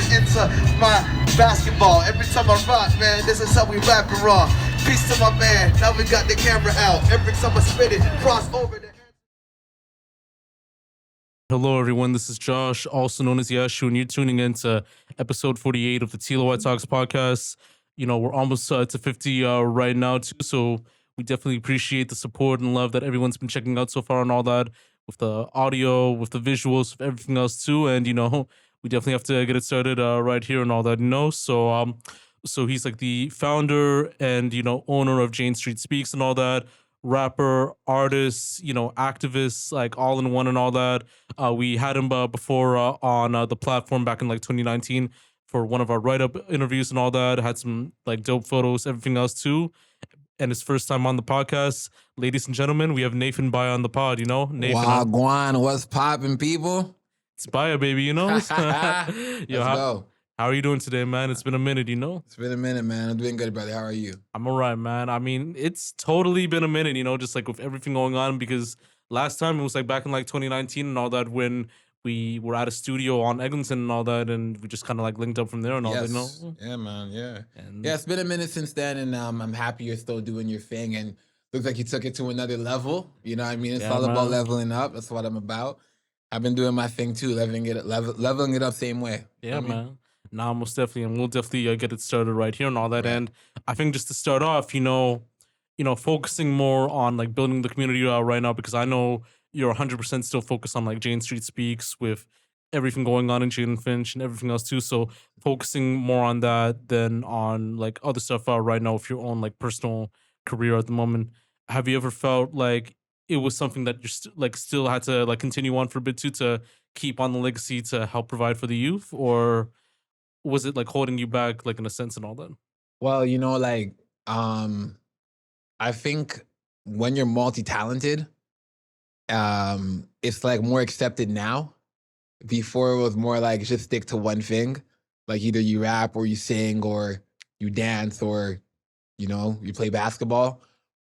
going into my basketball. Every time I rock, man, this is how we rap and raw. Peace to my man, now we got the camera out. Every time I spit it, cross over the... Hello, everyone. This is Josh, also known as Yashu, and you're tuning in to episode 48 of the TLOY Talks podcast. You know, we're almost to 50 right now, too, so we definitely appreciate the support and love that everyone's been checking out so far and all that, with the audio, with the visuals, with everything else, too. And, you know, we definitely have to get it started right here and all that, you know? So he's like the founder and, you know, owner of Jane Street Speaks and all that. Rapper, artist, you know, activist, like all in one and all that. We had him before on the platform back in like 2019 for one of our write-up interviews and all that. Had some like dope photos, everything else too. And his first time on the podcast. Ladies and gentlemen, we have Nathan Baya on the pod, you know? Nathan. Wagwan, what's poppin', people? It's Baya, baby, you know? Let's go. How are you doing today, man? It's been a minute, you know? It's been a minute, man. I'm doing good, brother. How are you? I'm all right, man. I mean, it's totally been a minute, you know, just like with everything going on, because last time it was like back in like 2019 and all that, when we were at a studio on Eglinton and all that, and we just kind of like linked up from there and all that, you know? Yeah, man, yeah. And Yeah, it's been a minute since then, and I'm happy you're still doing your thing, and looks like you took it to another level. You know what I mean? It's all about leveling up. That's what I'm about. I've been doing my thing too, leveling it up same way. Yeah, man. Nah, most definitely, and we'll definitely get it started right here and all that. Right. And I think just to start off, you know, focusing more on like building the community right now, because I know you're 100% still focused on like Jane Street Speaks with everything going on in Jane Finch and everything else too. So focusing more on that than on like other stuff right now with your own like personal career at the moment. Have you ever felt like it was something that you're still had to like continue on for a bit too, to keep on the legacy to help provide for the youth, or was it like holding you back, like in a sense and all that? Well, you know, like, I think when you're multi-talented, it's like more accepted now. Before it was more like just stick to one thing. Like either you rap or you sing or you dance or, you know, you play basketball.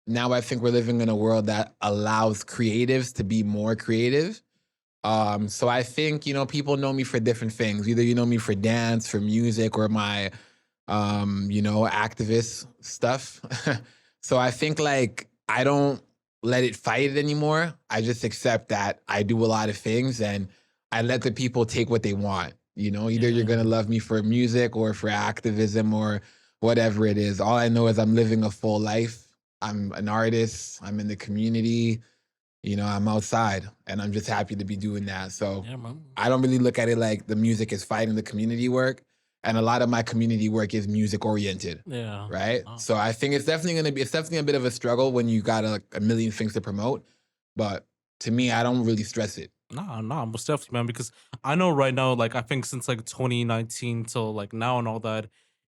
Now I think we're living in a world that allows creatives to be more creative. So I think, you know, people know me for different things. Either you know me for dance, for music, or my, you know, activist stuff. So I think like I don't let it fight it anymore. I just accept that I do a lot of things and I let the people take what they want. You know, either you're going to love me for music or for activism or whatever it is. All I know is I'm living a full life. I'm an artist. I'm in the community. You know, I'm outside and I'm just happy to be doing that. So I don't really look at it like the music is fighting the community work. And a lot of my community work is music oriented. Yeah. Right. Oh. So I think it's definitely a bit of a struggle when you got a million things to promote. But to me, I don't really stress it. No, most definitely, man. Because I know right now, like I think since like 2019 till like now and all that,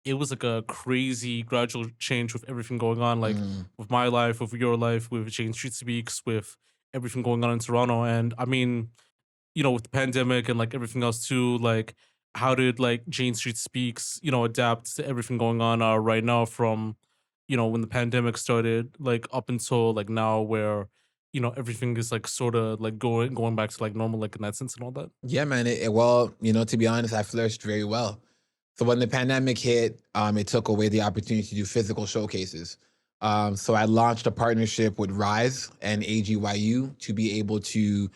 it was like a crazy gradual change with everything going on, like with my life, with your life, with Jane Street Speaks, with everything going on in Toronto. And I mean, you know, with the pandemic and like everything else too, like how did like Jane Street Speaks, you know, adapt to everything going on right now, from, you know, when the pandemic started, like up until like now, where, you know, everything is like sort of like going back to like normal, like in that sense and all that? Yeah, man. Well, you know, to be honest, I flourished very well. So when the pandemic hit, it took away the opportunity to do physical showcases. So I launched a partnership with Rise and AGYU to be able to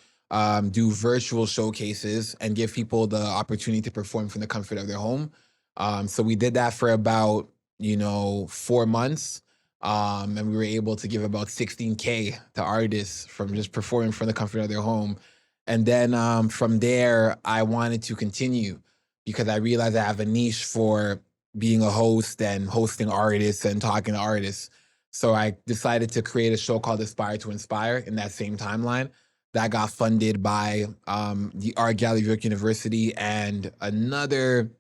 do virtual showcases and give people the opportunity to perform from the comfort of their home. So we did that for about, you know, 4 months. And we were able to give about $16K to artists from just performing from the comfort of their home. And then from there, I wanted to continue because I realized I have a niche for being a host and hosting artists and talking to artists. So I decided to create a show called Aspire to Inspire in that same timeline. That got funded by the Art Gallery of York University and another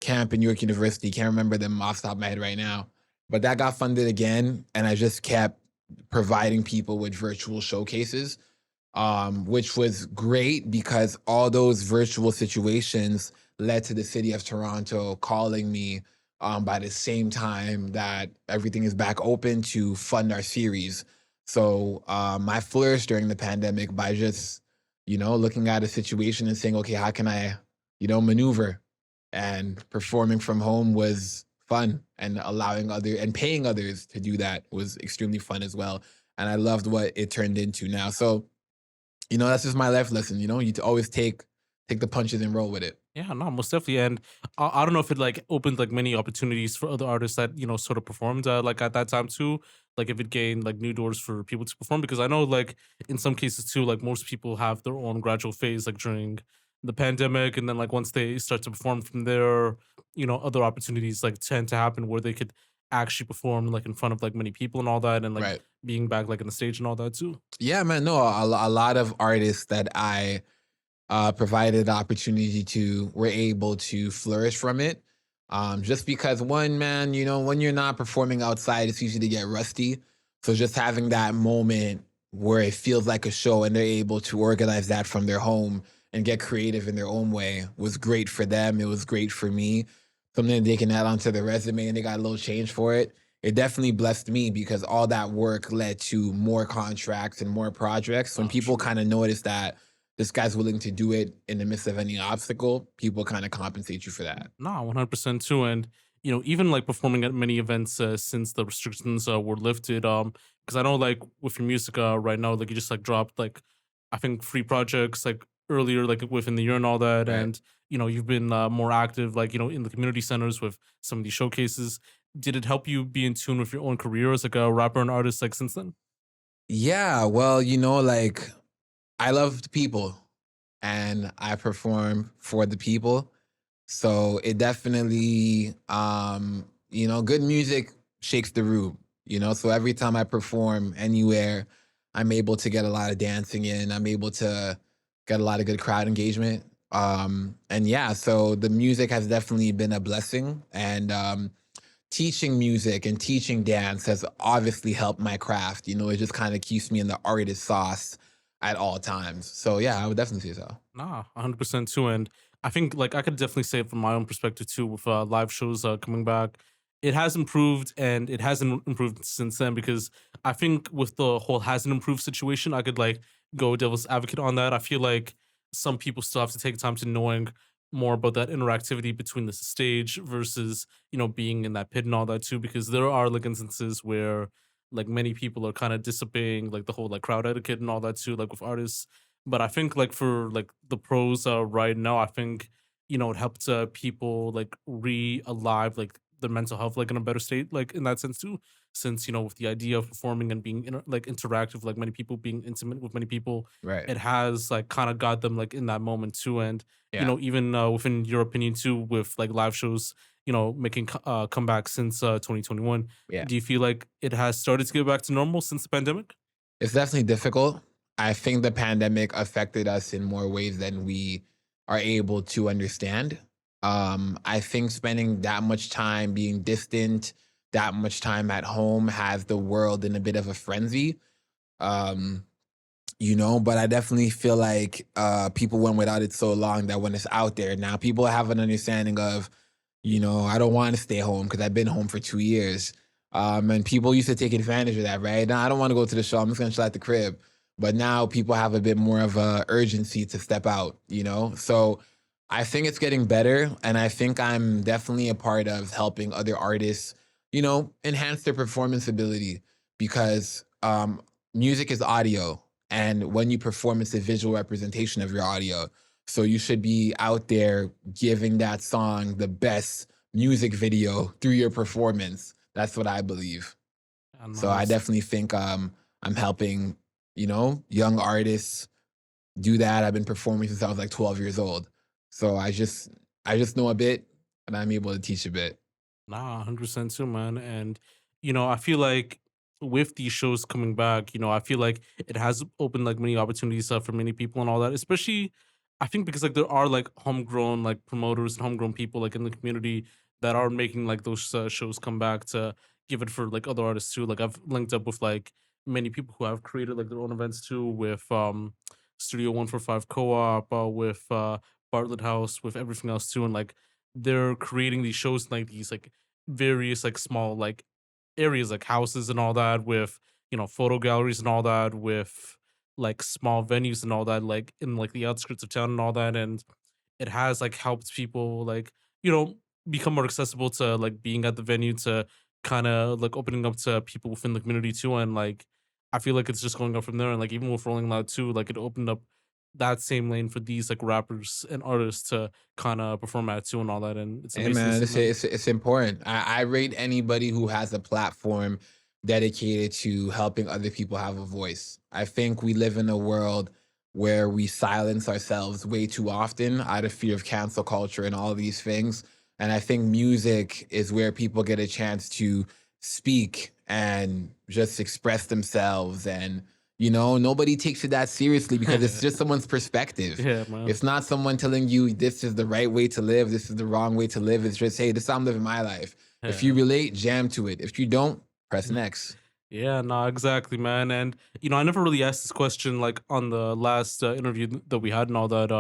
camp in York University. Can't remember them off the top of my head right now. But that got funded again, and I just kept providing people with virtual showcases, which was great because all those virtual situations led to the city of Toronto calling me by the same time that everything is back open to fund our series. So I flourished during the pandemic by just, you know, looking at a situation and saying, okay, how can I, you know, maneuver? and performing from home was fun, and allowing other and paying others to do that was extremely fun as well. And I loved what it turned into now. So, that's just my life lesson. You always take the punches and roll with it. Yeah, no, most definitely. And I don't know if it like opened like many opportunities for other artists that sort of performed like at that time too. Like if it gained like new doors for people to perform, because I know like in some cases too, like most people have their own gradual phase like during the pandemic, and then like once they start to perform from there, other opportunities like tend to happen where they could actually perform like in front of like many people and all that, and like Right. being back like on the stage and all that too. Yeah, man. No, a lot of artists that I provided the opportunity to were able to flourish from it. Just because one, man, when you're not performing outside, it's easy to get rusty. So just having that moment where it feels like a show and they're able to organize that from their home and get creative in their own way was great for them. It was great for me. Something they can add onto their resume and they got a little change for it. It definitely blessed me because all that work led to more contracts and more projects. When Oh, people true. kind of notice that this guy's willing to do it in the midst of any obstacle, people kind of compensate you for that. No, 100% too. And, even like performing at many events since the restrictions were lifted. Because I know like with your music right now, like you just like dropped like, I think free projects like earlier, like within the year and all that. Right. And, you've been more active, like, in the community centers with some of these showcases. Did it help you be in tune with your own career as like a rapper and artist like since then? Yeah. Well, like I love the people and I perform for the people. So it definitely, good music shakes the room, So every time I perform anywhere, I'm able to get a lot of dancing in. I'm able to get a lot of good crowd engagement. And yeah, so the music has definitely been a blessing. And teaching music and teaching dance has obviously helped my craft. It just kind of keeps me in the artist sauce at all times. So yeah, I would definitely say so. Nah, 100% too. And I think like I could definitely say it from my own perspective too, with live shows coming back. It has improved, and it hasn't improved since then, because I think with the whole hasn't improved situation, I could like go devil's advocate on that. I feel like some people still have to take time to knowing more about that interactivity between the stage versus, being in that pit and all that too, because there are like instances where like many people are kind of disobeying like the whole like crowd etiquette and all that too, like with artists. But I think like for like the pros right now, I think it helped people like re-alive like their mental health like in a better state, like in that sense too. Since with the idea of performing and being like interactive, like many people being intimate with many people, Right. it has like kind of got them like in that moment too. And Yeah. even within your opinion too, with like live shows, making comeback since 2021, Yeah. do you feel like it has started to get back to normal since the pandemic? It's definitely difficult. I think the pandemic affected us in more ways than we are able to understand. I think spending that much time being distant, that much time at home has the world in a bit of a frenzy. Um, but I definitely feel like people went without it so long that when it's out there now, people have an understanding of, I don't want to stay home because I've been home for 2 years. And people used to take advantage of that, right? Now I don't want to go to the show. I'm just gonna chill at the crib. But now people have a bit more of a urgency to step out, So I think it's getting better, and I think I'm definitely a part of helping other artists, enhance their performance ability because music is audio, and when you perform, it's a visual representation of your audio. So you should be out there giving that song the best music video through your performance. That's what I believe. I don't know. So I definitely think I'm helping, young artists do that. I've been performing since I was like 12 years old. So I just know a bit and I'm able to teach a bit. Nah, 100% too, man. And, I feel like with these shows coming back, I feel like it has opened like many opportunities for many people and all that, especially I think because like there are like homegrown like promoters and homegrown people like in the community that are making like those shows come back to give it for like other artists too. Like I've linked up with like many people who have created like their own events too, with Studio 145 Co-op, with Bartlett House, with everything else too. And like they're creating these shows in like these like various like small like areas like houses and all that, with photo galleries and all that, with like small venues and all that, like in like the outskirts of town and all that. And it has like helped people like become more accessible to like being at the venue, to kind of like opening up to people within the community too. And like I feel like it's just going up from there. And like even with Rolling Loud too, like it opened up that same lane for these like rappers and artists to kind of perform at too and all that. And it's Hey amazing to man, see, man. it's important. I rate anybody who has a platform dedicated to helping other people have a voice. I think we live in a world where we silence ourselves way too often out of fear of cancel culture and all of these things. And I think music is where people get a chance to speak and just express themselves. And, nobody takes it that seriously because it's just someone's perspective. Yeah, man. It's not someone telling you this is the right way to live, this is the wrong way to live. It's just, hey, this is how I'm living my life. If you relate, jam to it. If you don't, press next. Yeah, no, exactly, man. And I never really asked this question like on the last interview that we had and all that.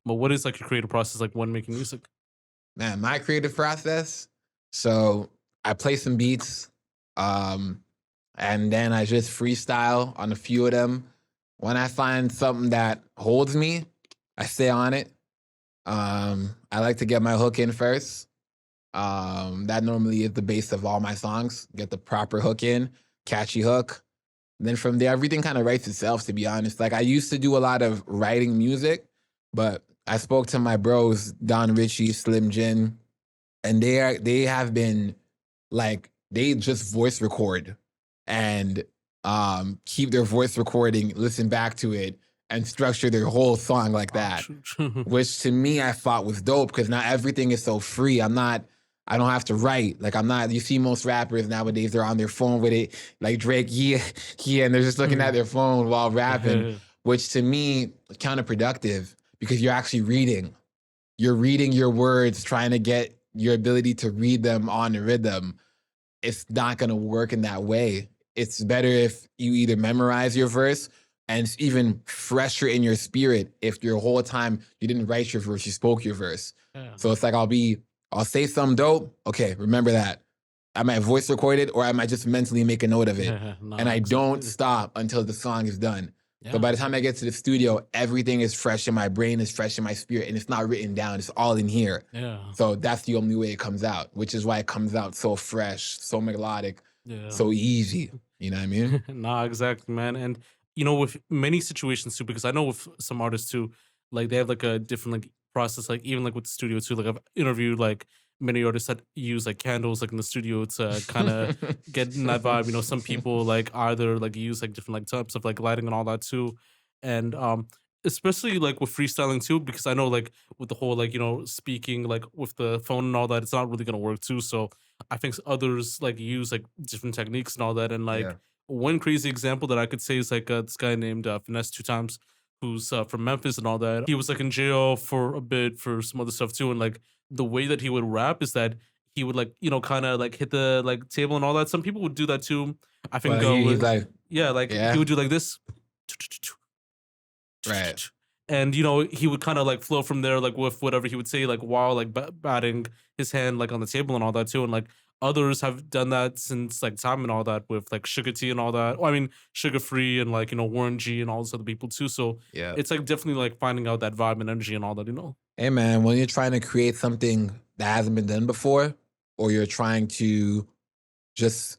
But what is like your creative process like when making music? Man, my creative process. So I play some beats, and then I just freestyle on a few of them. When I find something that holds me, I stay on it. I like to get my hook in first. That normally is the base of all my songs. Get the proper hook in, catchy hook. Then from there, everything kind of writes itself, to be honest. Like I used to do a lot of writing music, but I spoke to my bros, Don Richie, Slim Jin, and they have been like, they just voice record and keep their voice recording, listen back to it, and structure their whole song like that. Which to me I thought was dope because now everything is so free. I don't have to write. Like you see most rappers nowadays, they're on their phone with it. Like Drake, yeah, and they're just looking at their phone while rapping, which to me counterproductive because you're actually reading. You're reading your words, trying to get your ability to read them on the rhythm. It's not gonna work in that way. It's better if you either memorize your verse and it's even fresher in your spirit if your whole time you didn't write your verse, you spoke your verse. Yeah. So it's like I'll say something dope. Okay, remember that. I might voice record it or I might just mentally make a note of it. No, and I don't exactly. stop until the song is done. Yeah. So by the time I get to the studio, everything is fresh in my brain, is fresh in my spirit, and it's not written down. It's all in here. Yeah. So that's the only way it comes out, which is why it comes out so fresh, so melodic, so easy. You know what I mean? Nah, exactly, man. And with many situations too, because I know with some artists too, like they have like a different like process, like even like with the studio too. Like I've interviewed like many artists that use like candles like in the studio to kind of get in that vibe. Some people like either like use like different like types of like lighting and all that too. And especially like with freestyling too, because I know like with the whole like, speaking like with the phone and all that, it's not really gonna work too. So I think others like use like different techniques and all that. And like Yeah. one crazy example that I could say is like this guy named Finesse Two Times, who's from Memphis and all that. He was like in jail for a bit for some other stuff too. And like the way that he would rap is that he would like, kind of like hit the like table and all that. Some people would do that too. I think Well, he's like, yeah, like yeah. he would do like this. right. And he would kind of like flow from there, like with whatever he would say, like while like batting his hand like on the table and all that too. And like others have done that since like time and all that with like Sugar T and all that. Well, I mean Sugar Free and like Warren G and all those other people too. So Yeah. it's like definitely like finding out that vibe and energy and all that. Hey man, when you're trying to create something that hasn't been done before, or you're trying to just,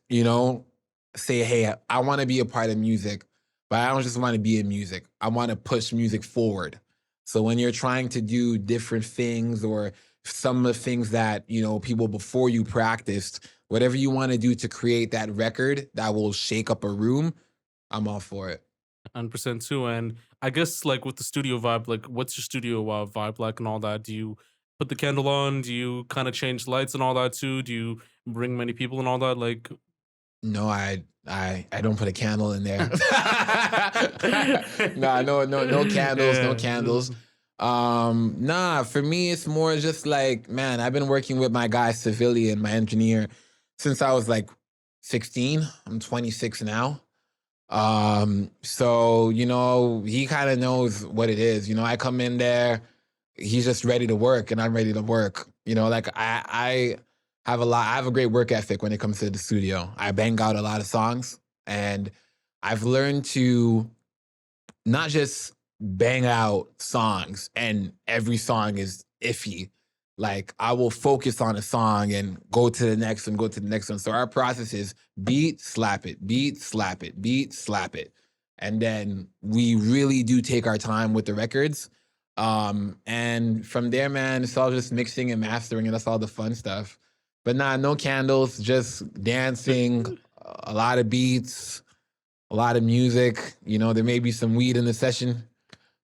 say, hey, I want to be a part of music, but I don't just want to be in music. I want to push music forward. So when you're trying to do different things or some of the things that, people before you practiced, whatever you want to do to create that record that will shake up a room, I'm all for it. 100% too. And I guess like with the studio vibe, like what's your studio vibe like and all that? Do you put the candle on? Do you kind of change lights and all that too? Do you bring many people and all that? Like No, I don't put a candle in there. No candles, no candles. Nah, for me it's more just like, man, I've been working with my guy Civilian, my engineer, since I was like 16. I'm 26 now. So, he kind of knows what it is. I come in there, he's just ready to work and I'm ready to work. Like I have a great work ethic when it comes to the studio. I bang out a lot of songs and I've learned to not just bang out songs and every song is iffy. Like I will focus on a song and go to the next one, go to the next one. So our process is beat, slap it, beat, slap it, beat, slap it. And then we really do take our time with the records. And from there, man, it's all just mixing and mastering, and that's all the fun stuff. But nah, no candles, just dancing, a lot of beats, a lot of music. You know, there may be some weed in the session,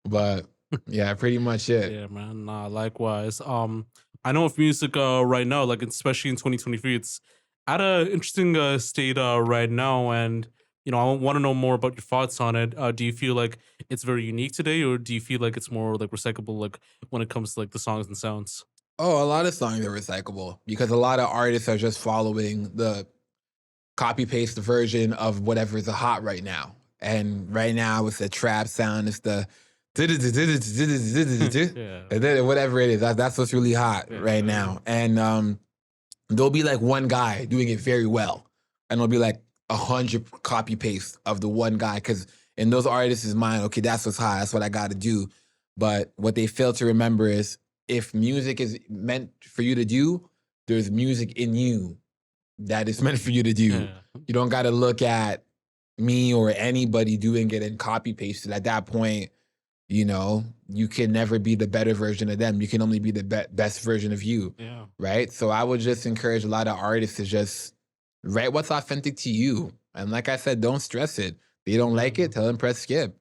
but yeah, pretty much it. Yeah, man. Nah, likewise. I know with music right now, like especially in 2023, it's at a interesting state right now, and I want to know more about your thoughts on it. Do you feel like it's very unique today, or do you feel like it's more like recyclable, like when it comes to like the songs and sounds? Oh, a lot of songs are recyclable because a lot of artists are just following the copy paste version of whatever is hot right now. And right now it's the trap sound, it's the whatever it is. That's what's really hot right now. And there'll be like one guy doing it very well, and there'll be like 100 copy paste of the one guy, because in those artists' mind, okay, that's what's hot, that's what I got to do. But what they fail to remember is, if music is meant for you to do, there's music in you that is meant for you to do. Yeah. You don't got to look at me or anybody doing it and copy paste it. At that point, you can never be the better version of them. You can only be the best version of you. Yeah. Right? So I would just encourage a lot of artists to just write what's authentic to you. And like I said, don't stress it. They don't like it, tell them press skip.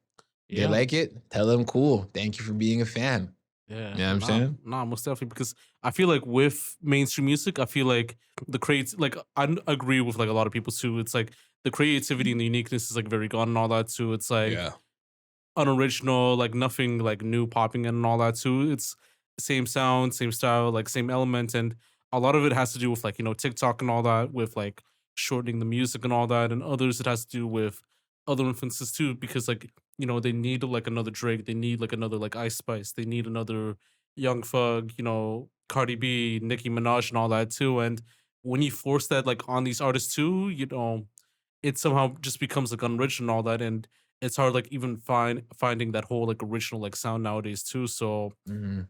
They like it, tell them cool. Thank you for being a fan. Yeah. You know what I'm saying? Nah, most definitely. Because I feel like with mainstream music, I feel like I agree with like a lot of people too. It's like the creativity and the uniqueness is like very gone and all that too. It's like unoriginal, like nothing like new popping in and all that too. It's same sound, same style, like same element. And a lot of it has to do with like, TikTok and all that, with like shortening the music and all that. And others, it has to do with other influences too, because like, they need like another Drake, they need like another like Ice Spice, they need another Young Thug, Cardi B, Nicki Minaj and all that too. And when you force that like on these artists too, it somehow just becomes like unoriginal and all that. And it's hard like even finding that whole like original like sound nowadays too. So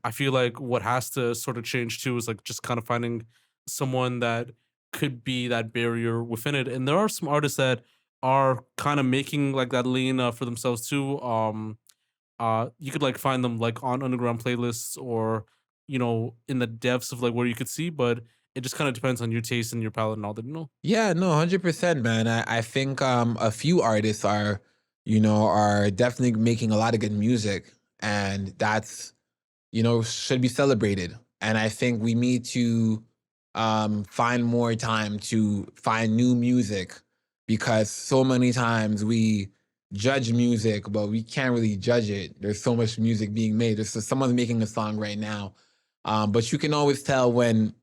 I feel like what has to sort of change too is like just kind of finding someone that could be that barrier within it. And there are some artists that are kind of making like that lane for themselves too. You could like find them like on underground playlists, or in the depths of like where you could see, but it just kind of depends on your taste and your palate and all that. Yeah, no, 100%, man. I think a few artists are definitely making a lot of good music, and that's, should be celebrated. And I think we need to find more time to find new music, because so many times we judge music, but we can't really judge it. There's so much music being made. Someone's making a song right now, but you can always tell when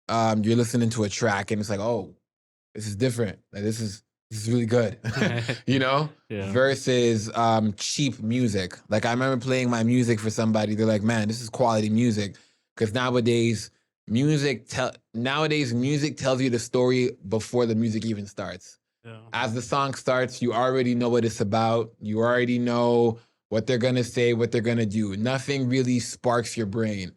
you're listening to a track and it's like, oh, this is different. Like this is really good, versus cheap music. Like I remember playing my music for somebody. They're like, man, this is quality music. Because nowadays music tells you the story before the music even starts. Yeah. As the song starts, you already know what it's about. You already know what they're going to say, what they're going to do. Nothing really sparks your brain.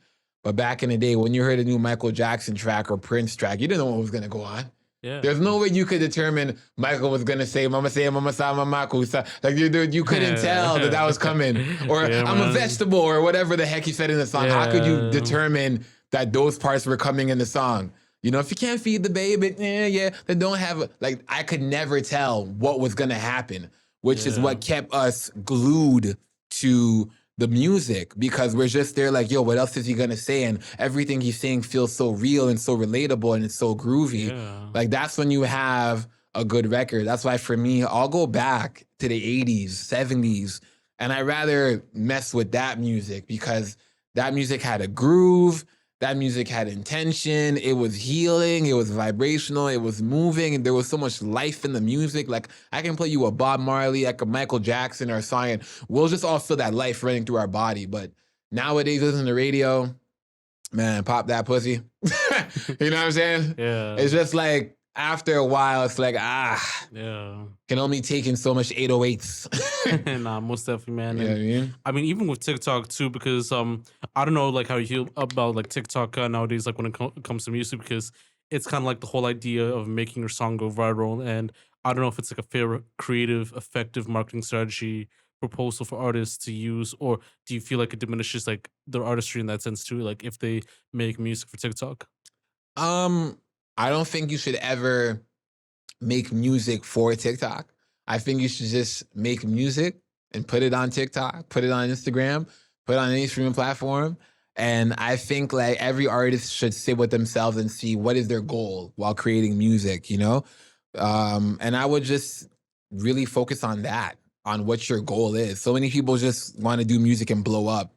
But back in the day, when you heard a new Michael Jackson track or Prince track, you didn't know what was going to go on. Yeah. There's no way you could determine Michael was going to say, Mama say, Mama sa, Mama kusa. Like, you couldn't tell that was coming. Or I'm a vegetable, or whatever the heck he said in the song. Yeah. How could you determine that those parts were coming in the song? If you can't feed the baby, then don't have like, I could never tell what was going to happen, which is what kept us glued to the music, because we're just there like, yo, what else is he going to say? And everything he's saying feels so real and so relatable and it's so groovy. Yeah. Like that's when you have a good record. That's why for me, I'll go back to the 80s, 70s, and I rather mess with that music, because that music had a groove. That music had intention. It was healing. It was vibrational. It was moving. And there was so much life in the music. Like, I can play you a Bob Marley, like a Michael Jackson or a song, and we'll just all feel that life running through our body. But nowadays, listening to radio, man, pop that pussy. You know what I'm saying? Yeah. It's just like, after a while, it's like, Yeah. can only take in so much 808s. Nah, most definitely, man. You know what I mean? I mean, even with TikTok too, because I don't know like how you feel about like TikTok nowadays, like when it comes to music, because it's kind of like the whole idea of making your song go viral, and I don't know if it's like a fair, creative, effective marketing strategy proposal for artists to use, or do you feel like it diminishes like their artistry in that sense too, like if they make music for TikTok? I don't think you should ever make music for TikTok. I think you should just make music and put it on TikTok, put it on Instagram, put it on any streaming platform. And I think like every artist should sit with themselves and see what is their goal while creating music, you know? And I would just really focus on that, on what your goal is. So many people just want to do music and blow up.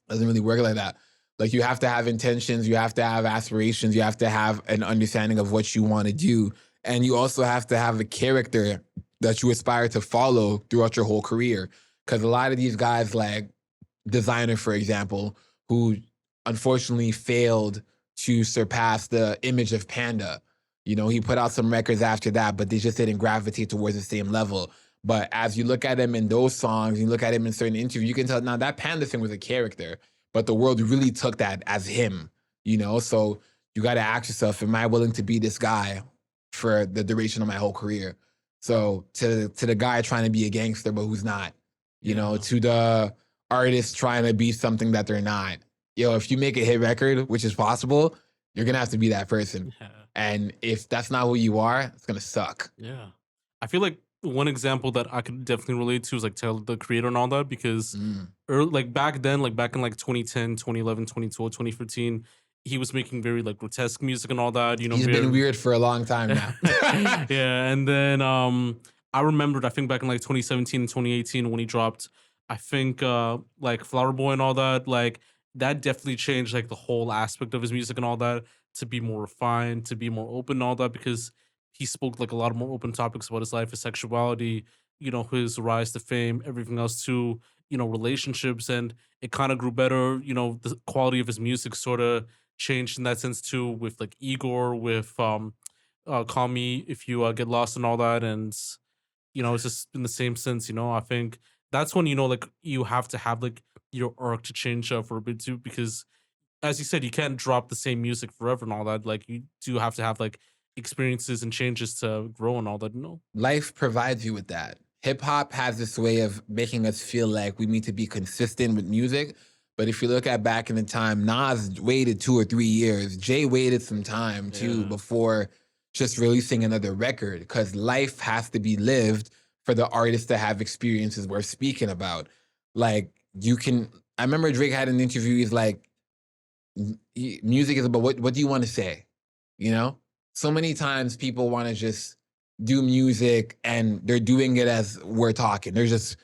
Doesn't really work like that. Like you have to have intentions, you have to have aspirations, you have to have an understanding of what you want to do. And you also have to have a character that you aspire to follow throughout your whole career. Because a lot of these guys, like Designer, for example, who unfortunately failed to surpass the image of Panda. You know, he put out some records after that, but they just didn't gravitate towards the same level. But as you look at him in those songs, you look at him in certain interviews, you can tell now that Panda thing was a character, but the world really took that as him, you know? So you got to ask yourself, am I willing to be this guy for the duration of my whole career? So to the guy trying to be a gangster, but who's not, you know, to the artist trying to be something that they're not. Yo, if you make a hit record, which is possible, you're going to have to be that person. Yeah. And if that's not who you are, it's going to suck. Yeah. I feel like one example that I could definitely relate to is like Tyler, the Creator and all that, because like back then, like back in like 2010, 2011, 2012, 2015, he was making very like grotesque music and all that, you know. He's been weird for a long time now. Yeah. And then I remembered, I think back in like 2017 and 2018 when he dropped, I think like Flower Boy and all that, like that definitely changed like the whole aspect of his music and all that to be more refined, to be more open and all that, because he spoke like a lot of more open topics about his life, his sexuality, you know, his rise to fame, everything else too, you know, relationships, and it kind of grew better. You know, the quality of his music sort of changed in that sense too, with like Igor, with Call Me If You Get Lost and all that, and you know, it's just in the same sense. You know, I think that's when, you know, like you have to have like your arc to change for a bit too, because as you said, you can't drop the same music forever and all that. Like you do have to have like experiences and changes to grow and all that, you know? Life provides you with that. Hip hop has this way of making us feel like we need to be consistent with music. But if you look at back in the time, Nas waited 2 or 3 years. Jay waited some time too before just releasing another record, because life has to be lived for the artist to have experiences worth speaking about. Like I remember Drake had an interview, he's like, music is about what do you want to say? You know? So many times people want to just do music and they're doing it as we're talking. They're just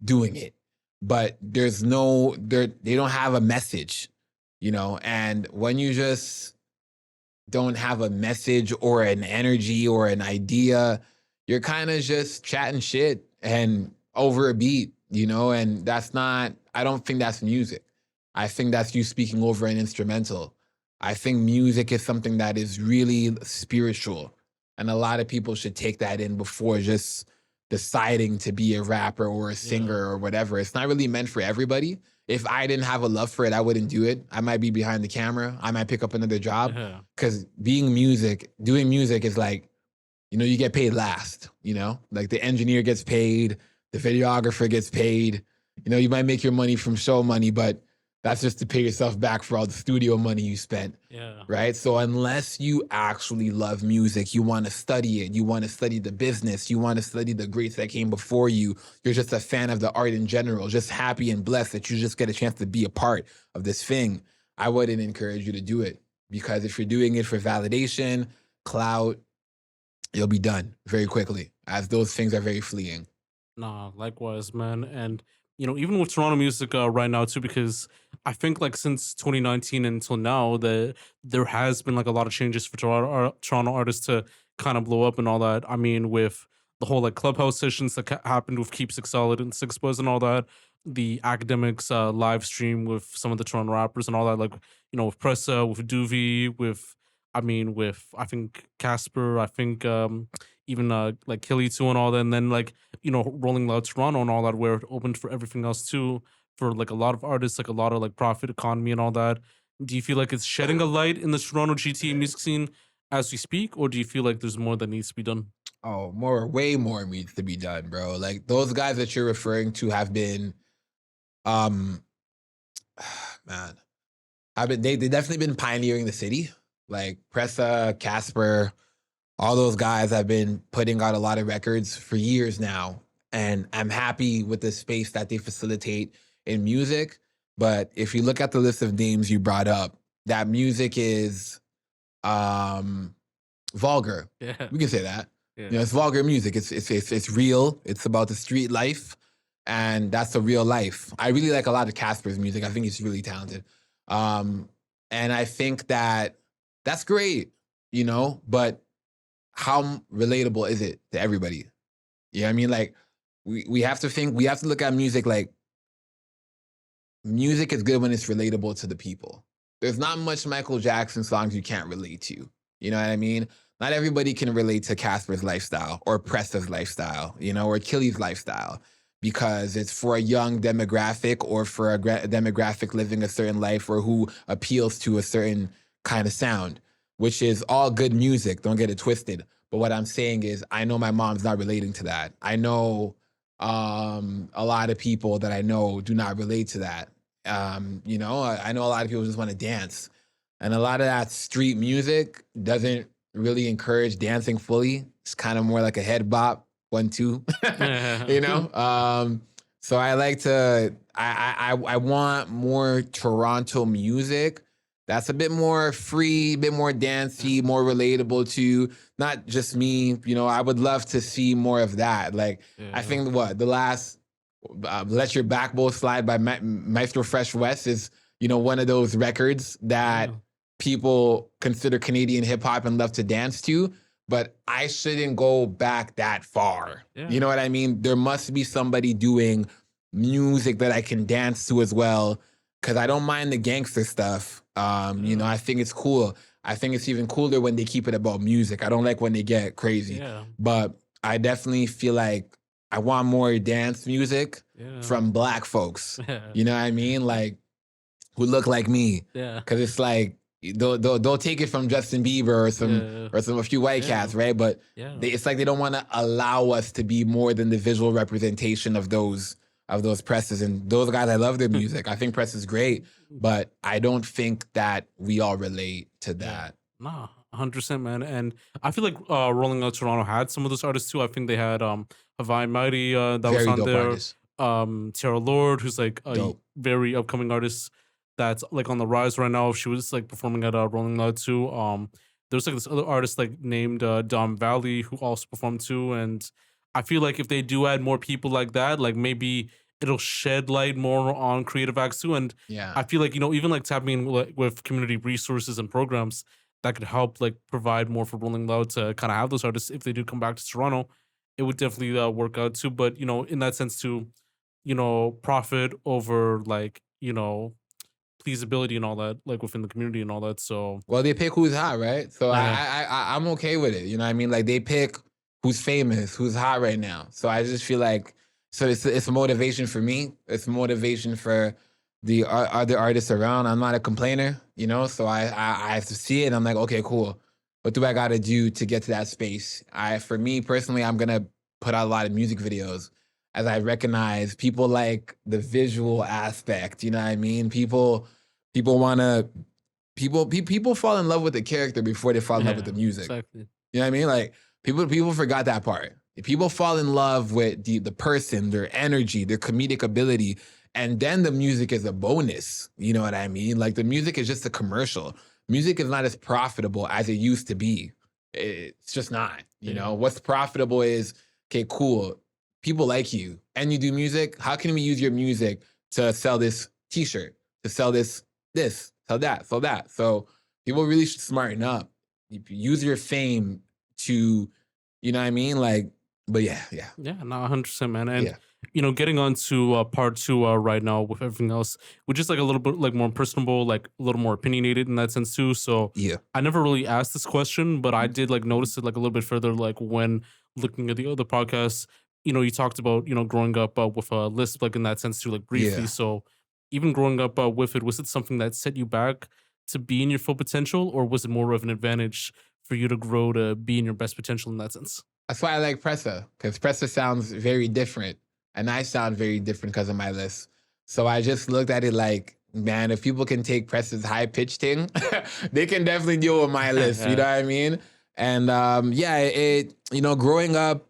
doing it. But they don't have a message, you know? And when you just don't have a message or an energy or an idea, you're kind of just chatting shit and over a beat, you know? And I don't think that's music. I think that's you speaking over an instrumental. I think music is something that is really spiritual. And a lot of people should take that in before just deciding to be a rapper or a singer or whatever. It's not really meant for everybody. If I didn't have a love for it, I wouldn't do it. I might be behind the camera. I might pick up another job. Because doing music is like, you know, you get paid last, you know? Like the engineer gets paid, the videographer gets paid. You know, you might make your money from show money, but that's just to pay yourself back for all the studio money you spent. Yeah. Right? So unless you actually love music, you want to study it, you want to study the business, you want to study the greats that came before you, you're just a fan of the art in general, just happy and blessed that you just get a chance to be a part of this thing, I wouldn't encourage you to do it. Because if you're doing it for validation, clout, you'll be done very quickly, as those things are very fleeting. Nah, likewise, man. And you know, even with Toronto music right now too, because I think like since 2019 until now, there has been like a lot of changes for Toronto artists to kind of blow up and all that. I mean, with the whole like clubhouse sessions that happened with Keep Six Solid and Six Buzz and all that, the academics live stream with some of the Toronto rappers and all that, like, you know, with Pressa, with Doovie, with I mean, with I think Casper, I think even like Killy too and all that, and then like Rolling Loud Toronto and all that, where it opened for everything else too, for like a lot of artists, like a lot of like profit economy and all that. Do you feel like it's shedding a light in the Toronto GTA music scene as we speak, or do you feel like there's more that needs to be done? Oh, way more needs to be done, bro. Like those guys that you're referring to have been, um, man, they definitely been pioneering the city. Like Pressa, Casper, all those guys have been putting out a lot of records for years now. And I'm happy with the space that they facilitate in music. But if you look at the list of names you brought up, that music is vulgar. Yeah, We can say that. yeah, It's vulgar music. It's real. It's about the street life, and that's the real life. I really like a lot of Casper's music. I think he's really talented, and I think that that's great. But how relatable is it to everybody? You know what I mean? Like we have to think. We have to look at music like music is good when it's relatable to the people. There's not much Michael Jackson songs you can't relate to. You know what I mean? Not everybody can relate to Casper's lifestyle or Presta's lifestyle, or Killy's lifestyle, because it's for a young demographic or for a demographic living a certain life or who appeals to a certain kind of sound, which is all good music. Don't get it twisted. But what I'm saying is I know my mom's not relating to that. I know a lot of people that I know do not relate to that. I know a lot of people just want to dance. And a lot of that street music doesn't really encourage dancing fully. It's kind of more like a head bop, 1, 2, you know? So I like to, I want more Toronto music that's a bit more free, a bit more dancey, more relatable to not just me. I would love to see more of that. Like, I think the last Let Your Backbone Slide by Maestro Fresh West is, one of those records that people consider Canadian hip hop and love to dance to, but I shouldn't go back that far. Yeah. You know what I mean? There must be somebody doing music that I can dance to as well, because I don't mind the gangster stuff. I think it's cool. I think it's even cooler when they keep it about music. I don't like when they get crazy. Yeah. But I definitely feel like I want more dance music from Black folks. Yeah. You know what I mean? Like, who look like me. Yeah. Because it's like, they'll take it from Justin Bieber or a few white cats, right? But it's like they don't want to allow us to be more than the visual representation of those presses. And those guys, I love their music. I think Press is great, but I don't think that we all relate to that. Nah, 100%, man. And I feel like Rolling Out Toronto had some of those artists too. I think they had Hawaii Mighty that Very was on dope there. artist. Tara Lord, who's like a Dope. very upcoming artist that's like on the rise right now. She was like performing at Rolling Loud too. There's like this other artist like named Dom Valley who also performed too. And I feel like if they do add more people like that, like maybe it'll shed light more on creative acts too. And I feel like, even like tapping in with community resources and programs that could help like provide more for Rolling Loud to kind of have those artists if they do come back to Toronto, it would definitely work out too. But in that sense too, profit over like pleasability and all that, like within the community and all that. So well, they pick who's hot, right? So Yeah. I'm okay with it. You know what I mean? Like, they pick who's famous, who's hot right now. So I just feel like, so it's a motivation for me. It's motivation for the other artists around. I'm not a complainer, so I have to see it and I'm like, okay, cool. What do I got to do to get to that space? For me personally, I'm going to put out a lot of music videos, as I recognize people like the visual aspect. You know what I mean? People want to, people fall in love with the character before they fall in love with the music. Exactly. You know what I mean? Like, people forgot that part. People fall in love with the person, their energy, their comedic ability, and then the music is a bonus. You know what I mean? Like, the music is just a commercial. Music is not as profitable as it used to be. It's just not. You know, what's profitable is, okay, cool. People like you and you do music. How can we use your music to sell this t-shirt, to sell this, sell that, sell that? So people really should smarten up. Use your fame to, you know what I mean? Like, but yeah. Yeah, no, 100%, man. And getting on to part two right now with everything else, which is like a little bit like more personable, like a little more opinionated in that sense too. So Yeah. I never really asked this question, but I did like notice it like a little bit further, like when looking at the other podcasts. You talked about growing up with a lisp, like in that sense too, like briefly. Yeah. So even growing up with it, was it something that set you back to be in your full potential, or was it more of an advantage for you to grow to be in your best potential in that sense? That's why I like Pressa, because Pressa sounds very different. And I sound very different because of my list. So I just looked at it like, man, if people can take Pressa's high pitch thing, they can definitely deal with my list. You know what I mean? And yeah, growing up,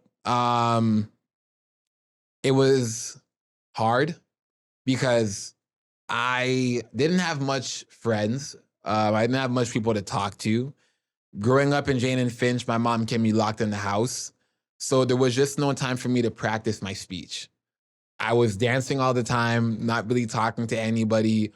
it was hard because I didn't have much friends. I didn't have much people to talk to. Growing up in Jane and Finch, my mom kept me locked in the house. So there was just no time for me to practice my speech. I was dancing all the time, not really talking to anybody,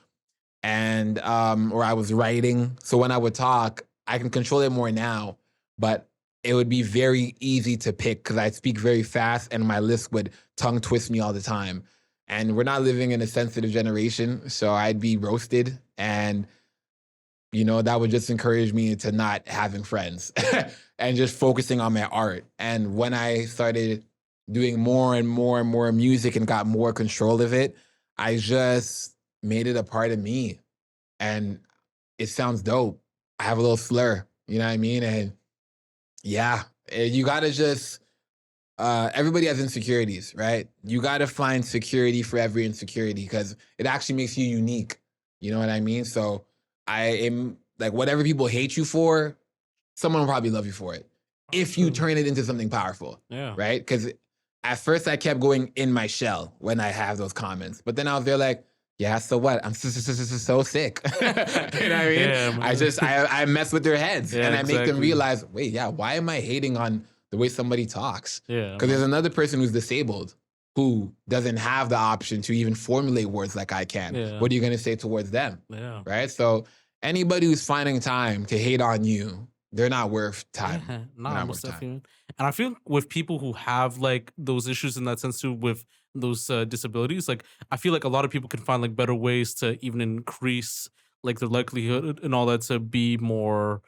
and or I was writing. So when I would talk, I can control it more now, but it would be very easy to pick because I speak very fast and my lips would tongue twist me all the time. And we're not living in a sensitive generation, so I'd be roasted, and that would just encourage me to not having friends and just focusing on my art. And when I started doing more and more and more music and got more control of it, I just made it a part of me. And it sounds dope. I have a little slur, you know what I mean? And yeah, you gotta just, everybody has insecurities, right? You gotta find security for every insecurity because it actually makes you unique. You know what I mean? So I am like, whatever people hate you for, someone will probably love you for it if you turn it into something powerful. Yeah. Right? Because at first I kept going in my shell when I have those comments, but then I was there like, yeah, so what? I'm so sick. You know what I mean? Yeah, I mess with their heads Yeah, and I make them exactly. realize, wait, yeah, why am I hating on the way somebody talks? Yeah, Because there's another person who's disabled who doesn't have the option to even formulate words like I can. Yeah. What are you going to say towards them? Yeah. Right? So anybody who's finding time to hate on you, they're not worth time. Yeah, They're nah, not most worth time. definitely. And I feel with people who have like those issues in that sense too, with those disabilities, like I feel like a lot of people can find like better ways to even increase like their likelihood and all that to be more,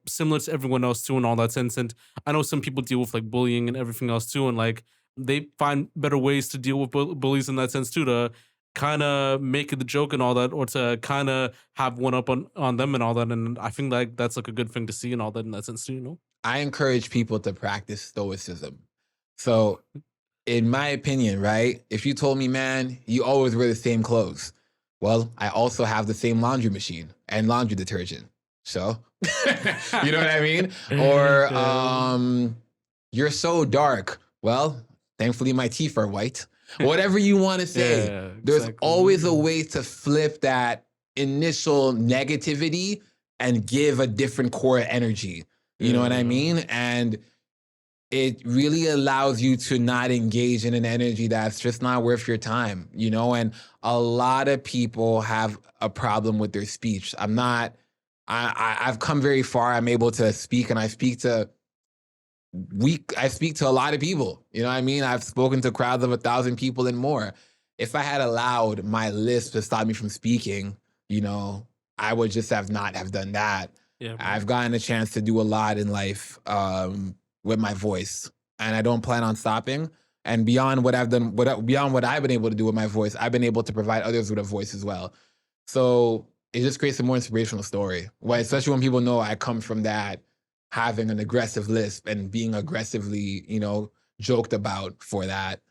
similar to everyone else too, and all that sense. And I know some people deal with like bullying and everything else too, and like they find better ways to deal with bullies in that sense too, to kind of make it the joke and all that, or to kind of have one up on them and all that. And I think like that's like a good thing to see and all that in that sense too. I encourage people to practice stoicism. So, in my opinion, right, if you told me, man, you always wear the same clothes, well, I also have the same laundry machine and laundry detergent. So, you know what I mean? Or you're so dark. Well, thankfully my teeth are white. Whatever you want to say, Yeah, there's exactly. always a way to flip that initial negativity and give a different core energy. You know what I Yeah. mean? And it really allows you to not engage in an energy that's just not worth your time, and a lot of people have a problem with their speech. I've come very far. I'm able to speak, and I speak to a lot of people. You know what I mean? I've spoken to crowds of 1,000 people and more. If I had allowed my list to stop me from speaking, I would just not have done that. Yeah, bro. I've gotten a chance to do a lot in life with my voice, and I don't plan on stopping. And beyond what I've done, beyond what I've been able to do with my voice, I've been able to provide others with a voice as well. So it just creates a more inspirational story. Especially when people know I come from that, having an aggressive lisp and being aggressively, joked about for that.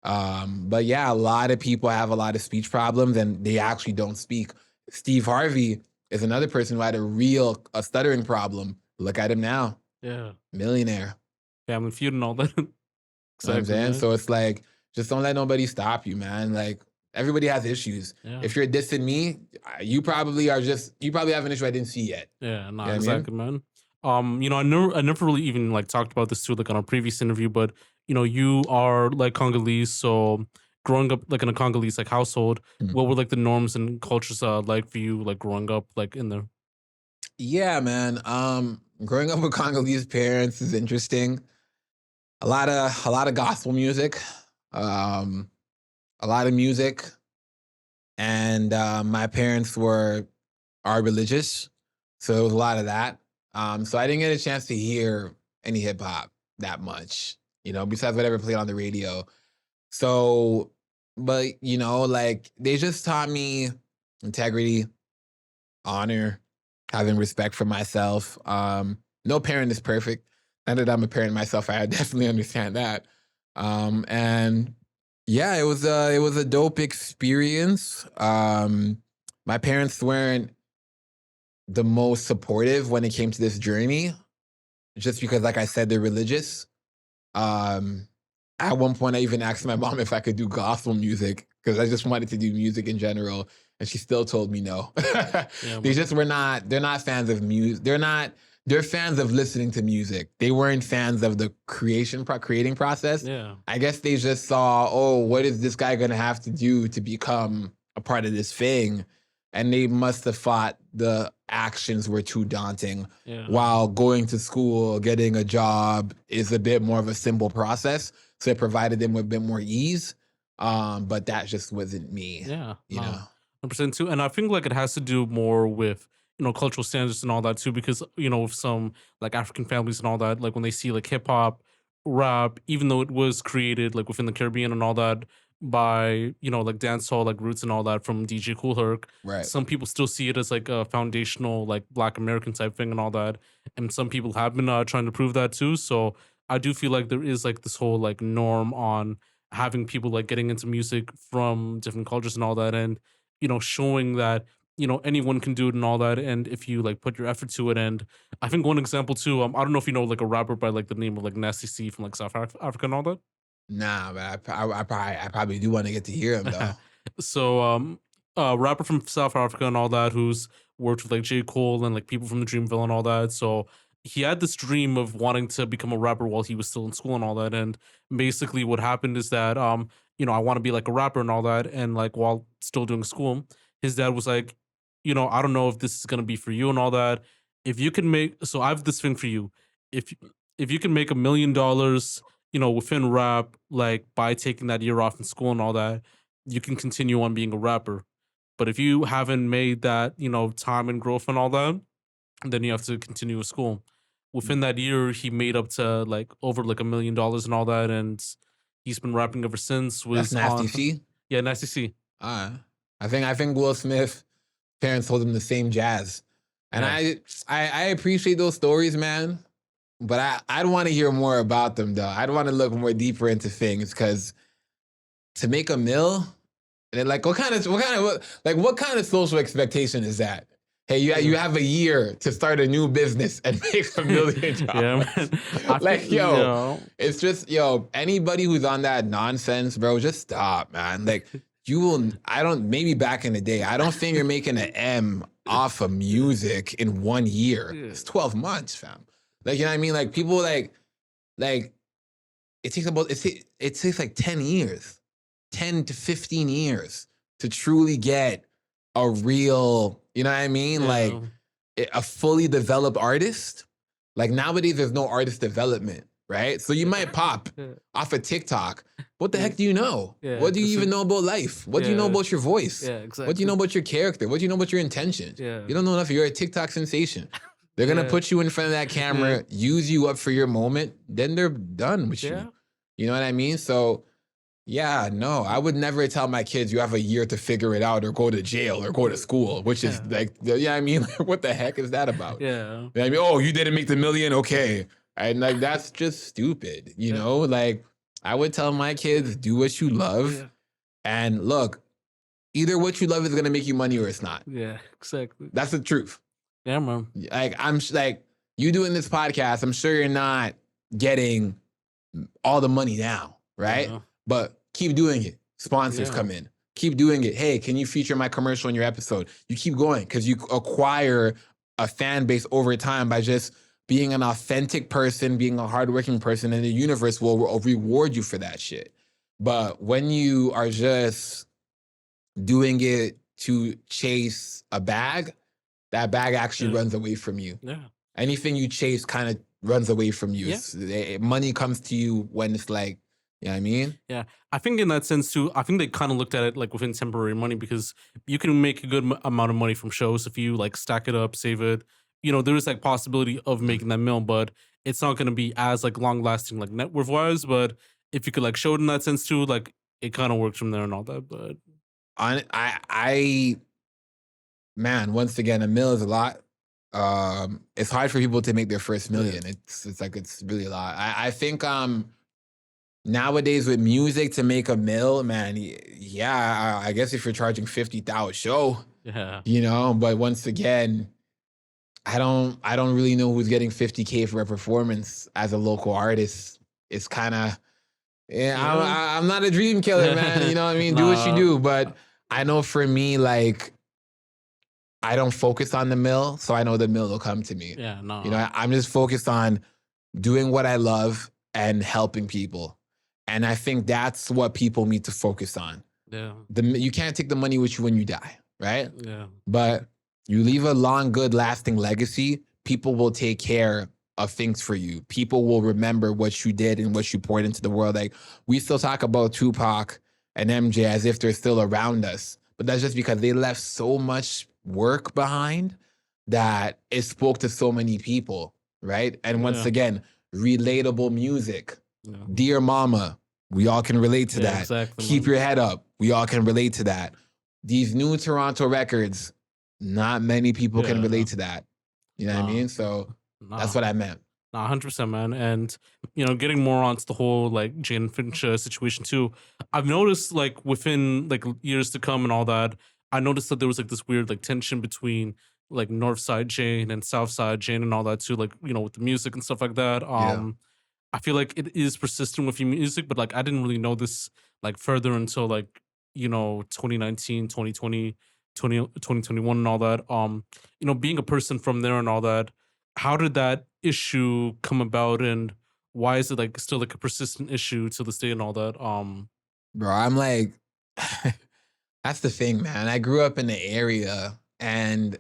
But yeah, a lot of people have a lot of speech problems and they actually don't speak. Steve Harvey is another person who had a stuttering problem. Look at him now. Yeah. Millionaire. Family Feud and all that. You know what I'm saying? man. So it's like, just don't let nobody stop you, man. Like, everybody has issues. Yeah. If you're dissing me, you probably have an issue I didn't see yet. Yeah, what I mean? exactly, man. I never really even like talked about this too, like on a previous interview, but you are like Congolese, so growing up like in a Congolese like household, what were like the norms and cultures like for you, like growing up like in there? Yeah, man. Growing up with Congolese parents is interesting. A lot of gospel music, a lot of music, and my parents are religious, so there was a lot of that. So I didn't get a chance to hear any hip hop that much, besides whatever played on the radio. So, but like they just taught me integrity, honor, having respect for myself. No parent is perfect. Now that I'm a parent myself, I definitely understand that. And yeah, it was a dope experience. My parents weren't the most supportive when it came to this journey, just because, like I said, they're religious. At one point, I even asked my mom if I could do gospel music because I just wanted to do music in general, and she still told me no. They're not fans of music. They're fans of listening to music. They weren't fans of the creating process. Yeah. I guess they just saw, oh, what is this guy gonna have to do to become a part of this thing? And they must have thought the actions were too daunting. Yeah. While going to school, getting a job is a bit more of a simple process. So it provided them with a bit more ease. But that just wasn't me. Yeah. You know? 100% too. And I think like it has to do more with, cultural standards and all that too, because, with some like African families and all that, like when they see like hip hop, rap, even though it was created like within the Caribbean and all that by, like dancehall, like roots and all that from DJ Kool Herc, Right. some people still see it as like a foundational, like Black American type thing and all that. And some people have been trying to prove that too. So I do feel like there is like this whole like norm on having people like getting into music from different cultures and all that. And, showing that anyone can do it and all that, and if you like put your effort to it. And I think one example too, I don't know if you know like a rapper by like the name of like Nasty C from like South Africa and all that. Nah, but I probably do want to get to hear him though. So a rapper from South Africa and all that who's worked with like J. Cole and like people from the Dreamville and all that. So he had this dream of wanting to become a rapper while he was still in school and all that. And basically what happened is that I want to be like a rapper and all that, and like while still doing school, his dad was like, I don't know if this is gonna be for you and all that. If you can make, so I have this thing for you. If you can make $1 million, within rap, like by taking that year off in school and all that, you can continue on being a rapper. But if you haven't made that, time and growth and all that, then you have to continue with school. Within that year, he made up to like over like $1 million and all that, and he's been rapping ever since. That's Nasty C. Yeah, Nasty C. I think Will Smith parents told him the same jazz, and Yeah. I appreciate those stories, man. But I'd want to hear more about them though. I'd want to look more deeper into things because to make a mill, and then like what kind of social expectation is that? Hey, you have a year to start a new business and make $1 million. Yeah, man. It's just anybody who's on that nonsense, bro, just stop, man. Like maybe back in the day, I don't think you're making an M off of music in 1 year. Yeah. It's 12 months, fam. Like, you know what I mean? Like people like it takes like 10 years, 10 to 15 years to truly get a real, you know what I mean? Yeah. Like a fully developed artist. Like nowadays there's no artist development, right? So you might pop off of TikTok. What the heck do you know? Yeah, What do you even know about life? What do you know about your voice? Yeah, exactly. What do you know about your character? What do you know about your intentions? Yeah. You don't know enough. You're a TikTok sensation. They're gonna put you in front of that camera, use you up for your moment, then they're done with you. You know what I mean? So yeah, no, I would never tell my kids you have a year to figure it out or go to jail or go to school, which is like, I mean, like, what the heck is that about? Yeah. You know what I mean, oh, you didn't make the million, okay. And like that's just stupid, you know? Like I would tell my kids, do what you love. And look, either what you love is gonna make you money or it's not. Yeah, exactly. That's the truth. Yeah, man. Like I'm like you doing this podcast, I'm sure you're not getting all the money now, right? Yeah. But keep doing it. Sponsors come in. Keep doing it. Hey, can you feature my commercial in your episode? You keep going because you acquire a fan base over time by just being an authentic person, being a hardworking person, and the universe will reward you for that shit. But when you are just doing it to chase a bag, that bag actually runs away from you. Yeah. Anything you chase kind of runs away from you. Money comes to you when it's like You know what I mean? Yeah, I think in that sense too. I think they kind of looked at it like within temporary money because you can make a good amount of money from shows if you like stack it up, save it. There is like possibility of making that mill, but it's not going to be as like long lasting like net worth wise. But if you could like show it in that sense too, like it kind of works from there and all that. But I man, once again, a mill is a lot. It's hard for people to make their first million. It's really a lot. I think nowadays with music to make a mill, man, yeah, I guess if you're charging 50,000 a show, yeah, but once again, I don't really know who's getting 50K for a performance as a local artist. It's kind of, I'm not a dream killer, man. You know what I mean? Do what you do. But I know for me, like, I don't focus on the mill, so I know the mill will come to me. Yeah, no. I'm just focused on doing what I love and helping people. And I think that's what people need to focus on. Yeah. You can't take the money with you when you die, right? Yeah. But you leave a long, good, lasting legacy, people will take care of things for you. People will remember what you did and what you poured into the world. Like, we still talk about Tupac and MJ as if they're still around us. But that's just because they left so much work behind that it spoke to so many people, right? And once again, relatable music. Yeah. Dear Mama, we all can relate to that. Exactly, Keep Your Head Up, we all can relate to that. These new Toronto records, not many people can relate to that. You know what I mean? So that's what I meant. 100%, man. And, getting more onto the whole, like, Jane Finch situation, too. I've noticed, like, within, like, years to come and all that, I noticed that there was, like, this weird, like, tension between, like, North Side Jane and South Side Jane and all that, too. Like, with the music and stuff like that. I feel like it is persistent with your music, but, like, I didn't really know this, like, further until, like, 2019, 2020, 2021 and all that. Being a person from there and all that, how did that issue come about, and why is it like still like a persistent issue to this day and all that? Bro, I'm like, that's the thing, man. I grew up in the area and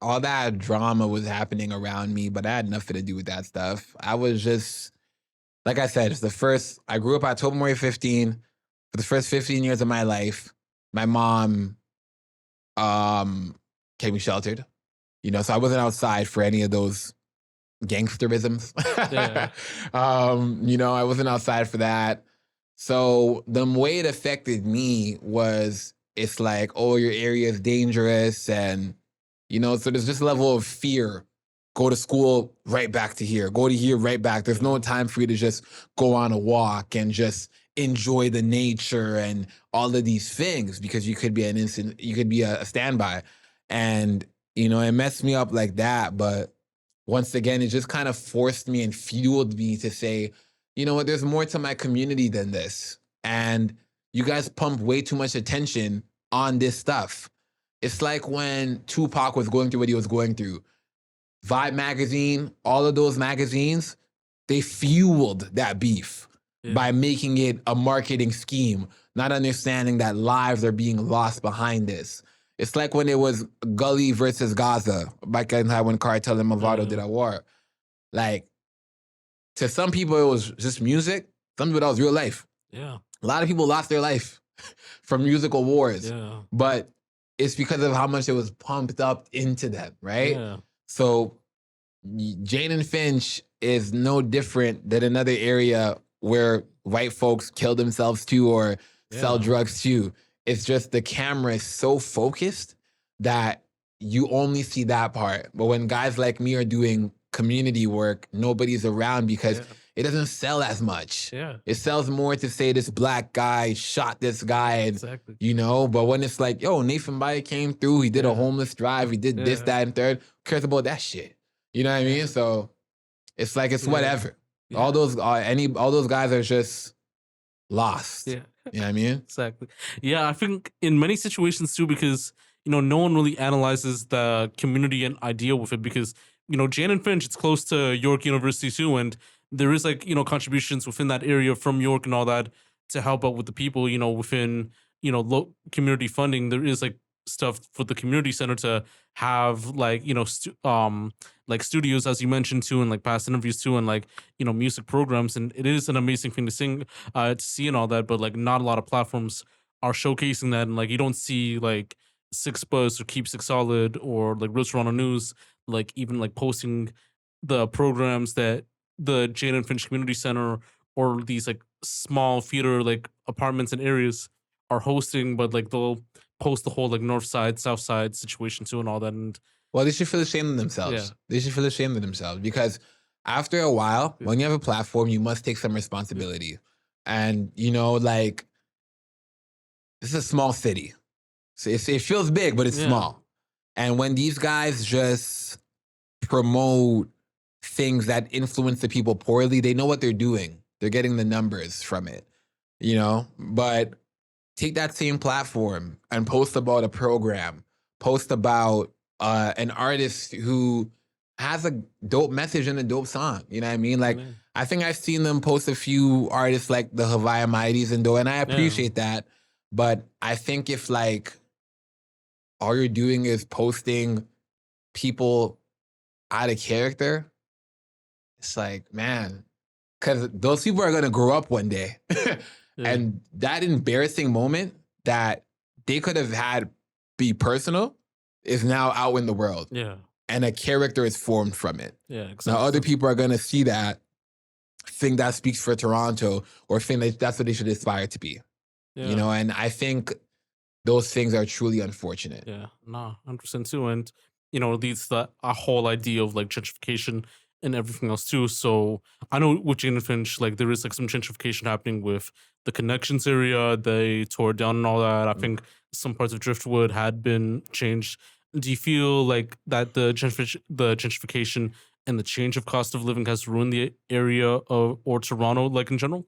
all that drama was happening around me, but I had nothing to do with that stuff. I was just, like I said, I grew up October Memorial 15. For the first 15 years of my life, my mom kept me sheltered. So I wasn't outside for any of those gangsterisms. Yeah. I wasn't outside for that. So the way it affected me was, it's like, oh, your area is dangerous. And, so there's this level of fear. Go to school, right back to here. Go to here, right back. There's no time for you to just go on a walk and just enjoy the nature and all of these things, because you could be a standby. And, it messed me up like that. But once again, it just kind of forced me and fueled me to say, you know what, there's more to my community than this. And you guys pump way too much attention on this stuff. It's like when Tupac was going through what he was going through. Vibe magazine, all of those magazines, they fueled that beef by making it a marketing scheme, not understanding that lives are being lost behind this. It's like when it was Gully versus Gaza, back in when Cartel and Movado did a war. Like, to some people, it was just music. Some people, that was real life. Yeah. A lot of people lost their life from musical wars. Yeah. But it's because of how much it was pumped up into them, right? Yeah. So Jane and Finch is no different than another area where white folks kill themselves too or sell drugs too. It's just the camera is so focused that you only see that part. But when guys like me are doing community work, nobody's around because it doesn't sell as much. Yeah. It sells more to say this black guy shot this guy, and, Exactly. but when it's like, yo, Nathan Baya came through, he did a homeless drive, he did this, that, and third, who cares about that shit? You know what I mean? So it's like, it's whatever. Yeah. All those guys are just lost. Yeah. You know what I mean? Exactly. Yeah, I think in many situations too, because, no one really analyzes the community and idea with it, because, Jane and Finch, it's close to York University too, and there is like, contributions within that area from York and all that to help out with the people, within, low community funding. There is like stuff for the community center to have like like studios, as you mentioned too, and like past interviews too, and like music programs, and it is an amazing thing to see and all that, but like not a lot of platforms are showcasing that, and like you don't see like Six Buzz or Keep Six Solid or like Real Toronto News like even like posting the programs that the Jane and Finch Community Center or these like small theater like apartments and areas are hosting, but like they'll post the whole like north side, south side situation too and all that. And Well, they should feel ashamed of themselves. Yeah. They should feel ashamed of themselves because after a while, Yeah. when you have a platform, you must take some responsibility. And, like, this is a small city. So it feels big, but it's Yeah. small. And when these guys just promote things that influence the people poorly, they know what they're doing. They're getting the numbers from it, But take that same platform and post about a program, post about an artist who has a dope message and a dope song. You know what I mean? Like, I think I've seen them post a few artists like the Hawaii Mighties and I appreciate that. But I think if like all you're doing is posting people out of character, it's like, man, because those people are going to grow up one day. And that embarrassing moment that they could have had be personal is now out in the world. Yeah. And a character is formed from it. Yeah, exactly. Now, other people are going to see that, think that speaks for Toronto, or think that that's what they should aspire to be. Yeah. And I think those things are truly unfortunate. Yeah, nah, 100% too. And, leads to a whole idea of like gentrification and everything else too. So I know with Jane and Finch, like there is like some gentrification happening with the Connections area. They tore down and all that. I think some parts of Driftwood had been changed. Do you feel like that the gentrification and the change of cost of living has ruined the area or Toronto, like in general?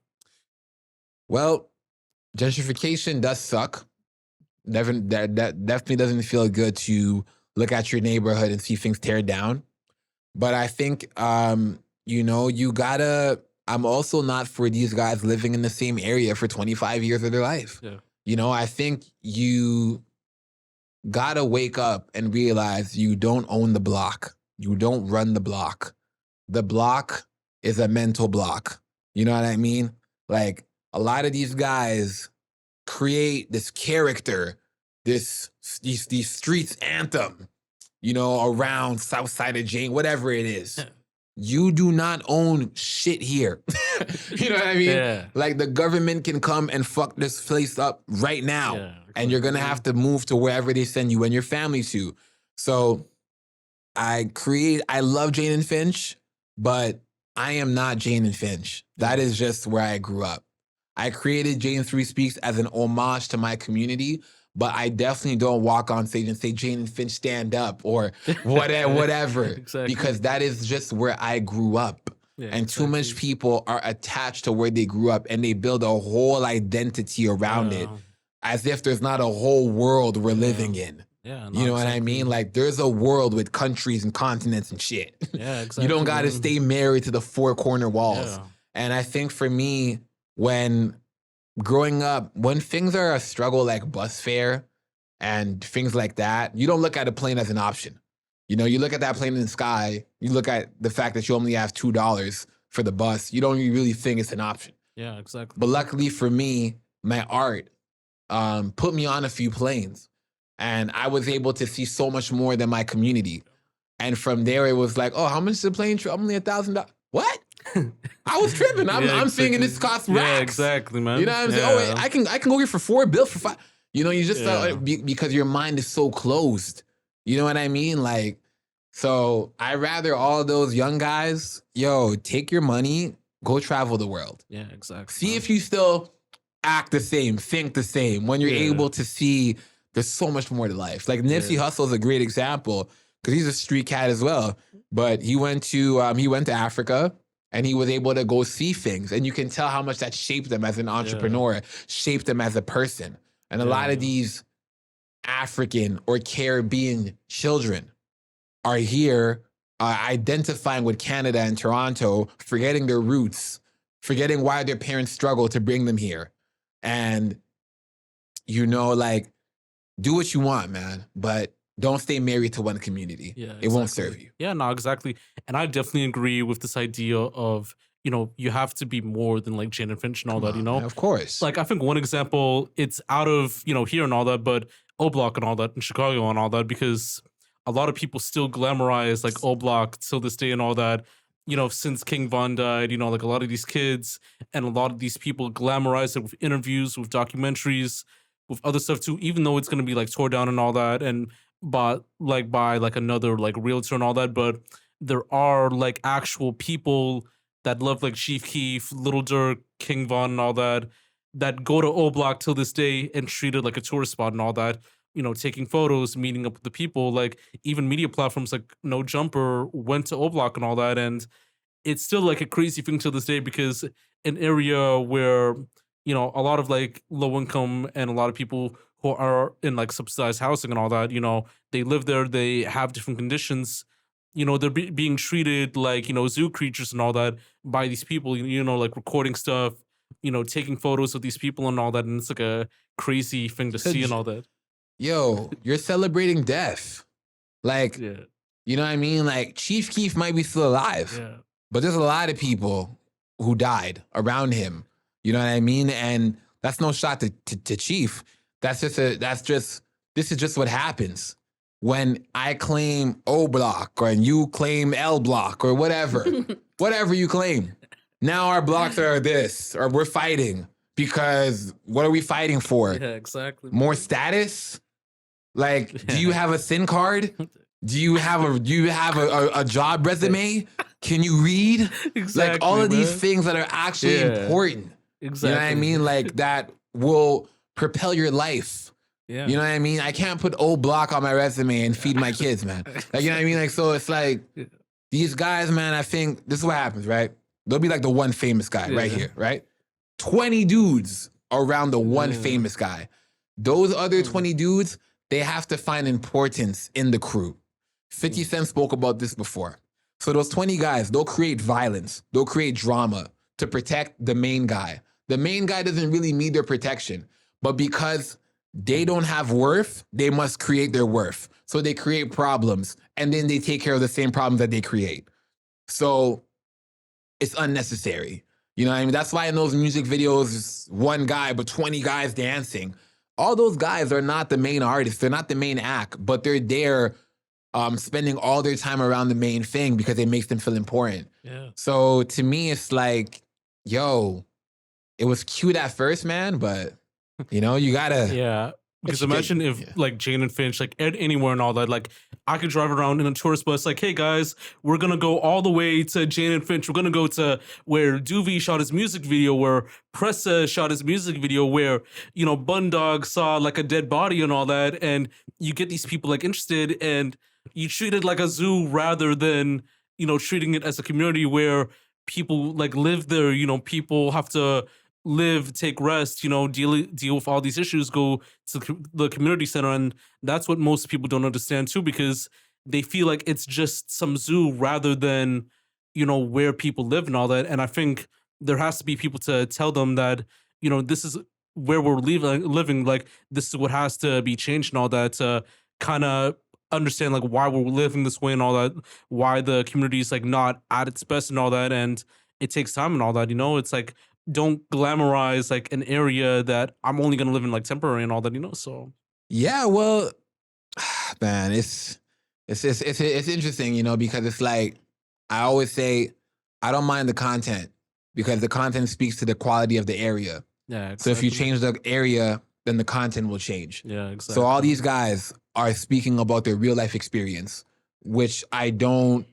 Well, gentrification does suck. That definitely doesn't feel good to look at your neighborhood and see things tear down. But I think, you gotta, I'm also not for these guys living in the same area for 25 years of their life. Yeah. I think you gotta wake up and realize you don't own the block. You don't run the block. The block is a mental block. You know what I mean? Like, a lot of these guys create this character, these streets anthem, around South Side of Jane, whatever it is. You do not own shit here. You know what I mean? Yeah. Like, the government can come and fuck this place up right now. Yeah, and you're going to have to move to wherever they send you and your family to. So I love Jane and Finch, but I am not Jane and Finch. That is just where I grew up. I created Jane 3 Speaks as an homage to my community, but I definitely don't walk on stage and say Jane and Finch stand up or whatever, Exactly. because that is just where I grew up. Yeah, and too much people are attached to where they grew up and they build a whole identity around it as if there's not a whole world we're living in. Yeah, you know what I mean? Like, there's a world with countries and continents and shit. Yeah, exactly. You don't got to stay married to the four corner walls. Yeah. And I think for me, when growing up, when things are a struggle like bus fare and things like that, you don't look at a plane as an option. You look at that plane in the sky, you look at the fact that you only have $2 for the bus, you don't really think it's an option. Yeah, exactly. But luckily for me, my art put me on a few planes. And I was able to see so much more than my community. And from there, it was like, oh, how much is the plane trip? Only $1,000. What? I was tripping. I'm thinking this costs racks. Yeah, exactly, man. You know what I'm saying? Oh, wait, I can go here for $4 bills for $5. You just thought, because your mind is so closed. You know what I mean? Like, so I rather all those young guys, take your money, go travel the world. Yeah, exactly. See if you still act the same, think the same, when you're able to see there's so much more to life. Like, Nipsey Hussle is a great example because he's a street cat as well. But he went to Africa and he was able to go see things. And you can tell how much that shaped him as an entrepreneur, shaped him as a person. And a lot of these African or Caribbean children are here identifying with Canada and Toronto, forgetting their roots, forgetting why their parents struggled to bring them here. And, like, do what you want, man, but don't stay married to one community. Yeah, It won't exactly. serve you. Yeah, no, exactly. And I definitely agree with this idea of, you have to be more than like Jane and Finch and all Come that, on, man, of course. Like I think one example, it's out of, here and all that, but O Block and all that in Chicago and all that, because a lot of people still glamorize like O Block till this day and all that. Since King Von died, like a lot of these kids and a lot of these people glamorize it with interviews, with documentaries, with other stuff too, even though it's gonna be like tore down and all that, and but like by like another like realtor and all that. But there are like actual people that love like Chief Keef, Little Durk, King Von, and all that go to O Block till this day and treat it like a tourist spot and all that. Taking photos, meeting up with the people, like even media platforms like No Jumper went to O Block and all that, and it's still like a crazy thing to this day because an area where a lot of like low income and a lot of people who are in like subsidized housing and all that, they live there, they have different conditions, they're being treated like zoo creatures and all that by these people, like recording stuff, taking photos of these people and all that, and it's like a crazy thing to see and all that. Yo, you're celebrating death. Like, Yeah. you know what I mean? Like, Chief Keef might be still alive, Yeah. but there's a lot of people who died around him. You know what I mean? And that's no shot to Chief. This is just what happens when I claim O Block or you claim L Block or whatever, whatever you claim. Now our blocks are this, or we're fighting because what are we fighting for? Yeah, exactly. More status? Like, do you have a SIN card? Do you have a job resume? Can you read? Exactly, like all of these man. things that are actually important. Exactly. You know what I mean? Like that will propel your life. Yeah. You know what I mean? I can't put O Block on my resume and feed my kids, man. Like, you know what I mean? Like, so it's like these guys, man, I think this is what happens, right? There'll be like the one famous guy right here, right? 20 dudes around the one famous guy. Those other 20 dudes, they have to find importance in the crew. 50 Cent spoke about this before. So those 20 guys, they'll create violence. They'll create drama to protect the main guy. The main guy doesn't really need their protection, but because they don't have worth, they must create their worth. So they create problems, and then they take care of the same problems that they create. So it's unnecessary. You know what I mean? That's why in those music videos, it's one guy, but 20 guys dancing. All those guys are not the main artists. They're not the main act, but they're there spending all their time around the main thing because it makes them feel important. Yeah. So to me, it's like, yo, it was cute at first, man, but you gotta. Yeah. Because imagine if like Jane and Finch, like anywhere and all that, like I could drive around in a tourist bus, like, hey guys, we're gonna go all the way to Jane and Finch. We're gonna go to where Doovie shot his music video, where Pressa shot his music video, where, Bundog saw like a dead body and all that. And you get these people like interested and you treat it like a zoo rather than, treating it as a community where people like live there, people have to live, take rest, deal with all these issues, go to the community center. And that's what most people don't understand too, because they feel like it's just some zoo rather than, where people live and all that. And I think there has to be people to tell them that, this is where we're living, like this is what has to be changed and all that, to kind of understand like why we're living this way and all that, why the community is like not at its best and all that. And it takes time and all that, it's like, don't glamorize like an area that I'm only gonna live in like temporary and all that, so yeah, well, man, it's interesting, because it's like I always say I don't mind the content because the content speaks to the quality of the area. Yeah, exactly. So if you change the area, then the content will change. Yeah, exactly. So all these guys are speaking about their real life experience, which I don't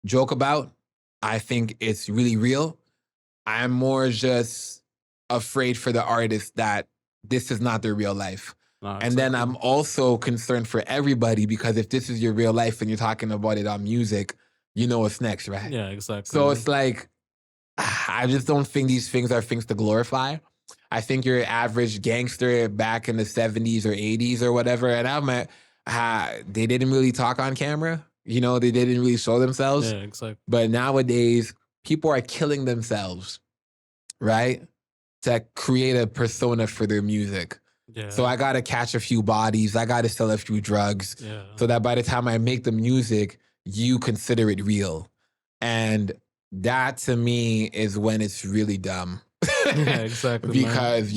joke about. I think it's really real. I'm more just afraid for the artist that this is not their real life. And then I'm also concerned for everybody because if this is your real life and you're talking about it on music, you know what's next, right? Yeah, exactly. So it's like, I just don't think these things are things to glorify. I think your average gangster back in the 70s or 80s or whatever, and I'm like, they didn't really talk on camera. They didn't really show themselves. Yeah, exactly. But nowadays, people are killing themselves, right? To create a persona for their music. Yeah. So I got to catch a few bodies. I got to sell a few drugs Yeah. so that by the time I make the music, you consider it real. And that to me is when it's really dumb. Yeah, exactly, man. Because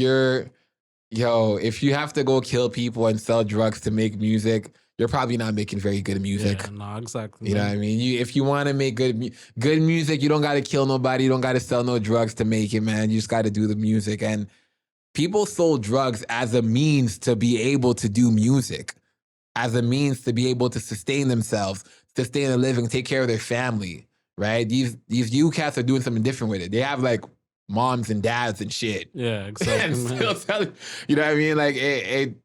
if you have to go kill people and sell drugs to make music, you're probably not making very good music. Yeah, no, exactly. You know what I mean? If you want to make good music, you don't got to kill nobody. You don't got to sell no drugs to make it, man. You just got to do the music. And people sold drugs as a means to be able to do music, as a means to be able to sustain themselves, sustain a living, take care of their family, right? These you cats are doing something different with it. They have like moms and dads and shit. Yeah, exactly. And man. still selling, you know what I mean? Like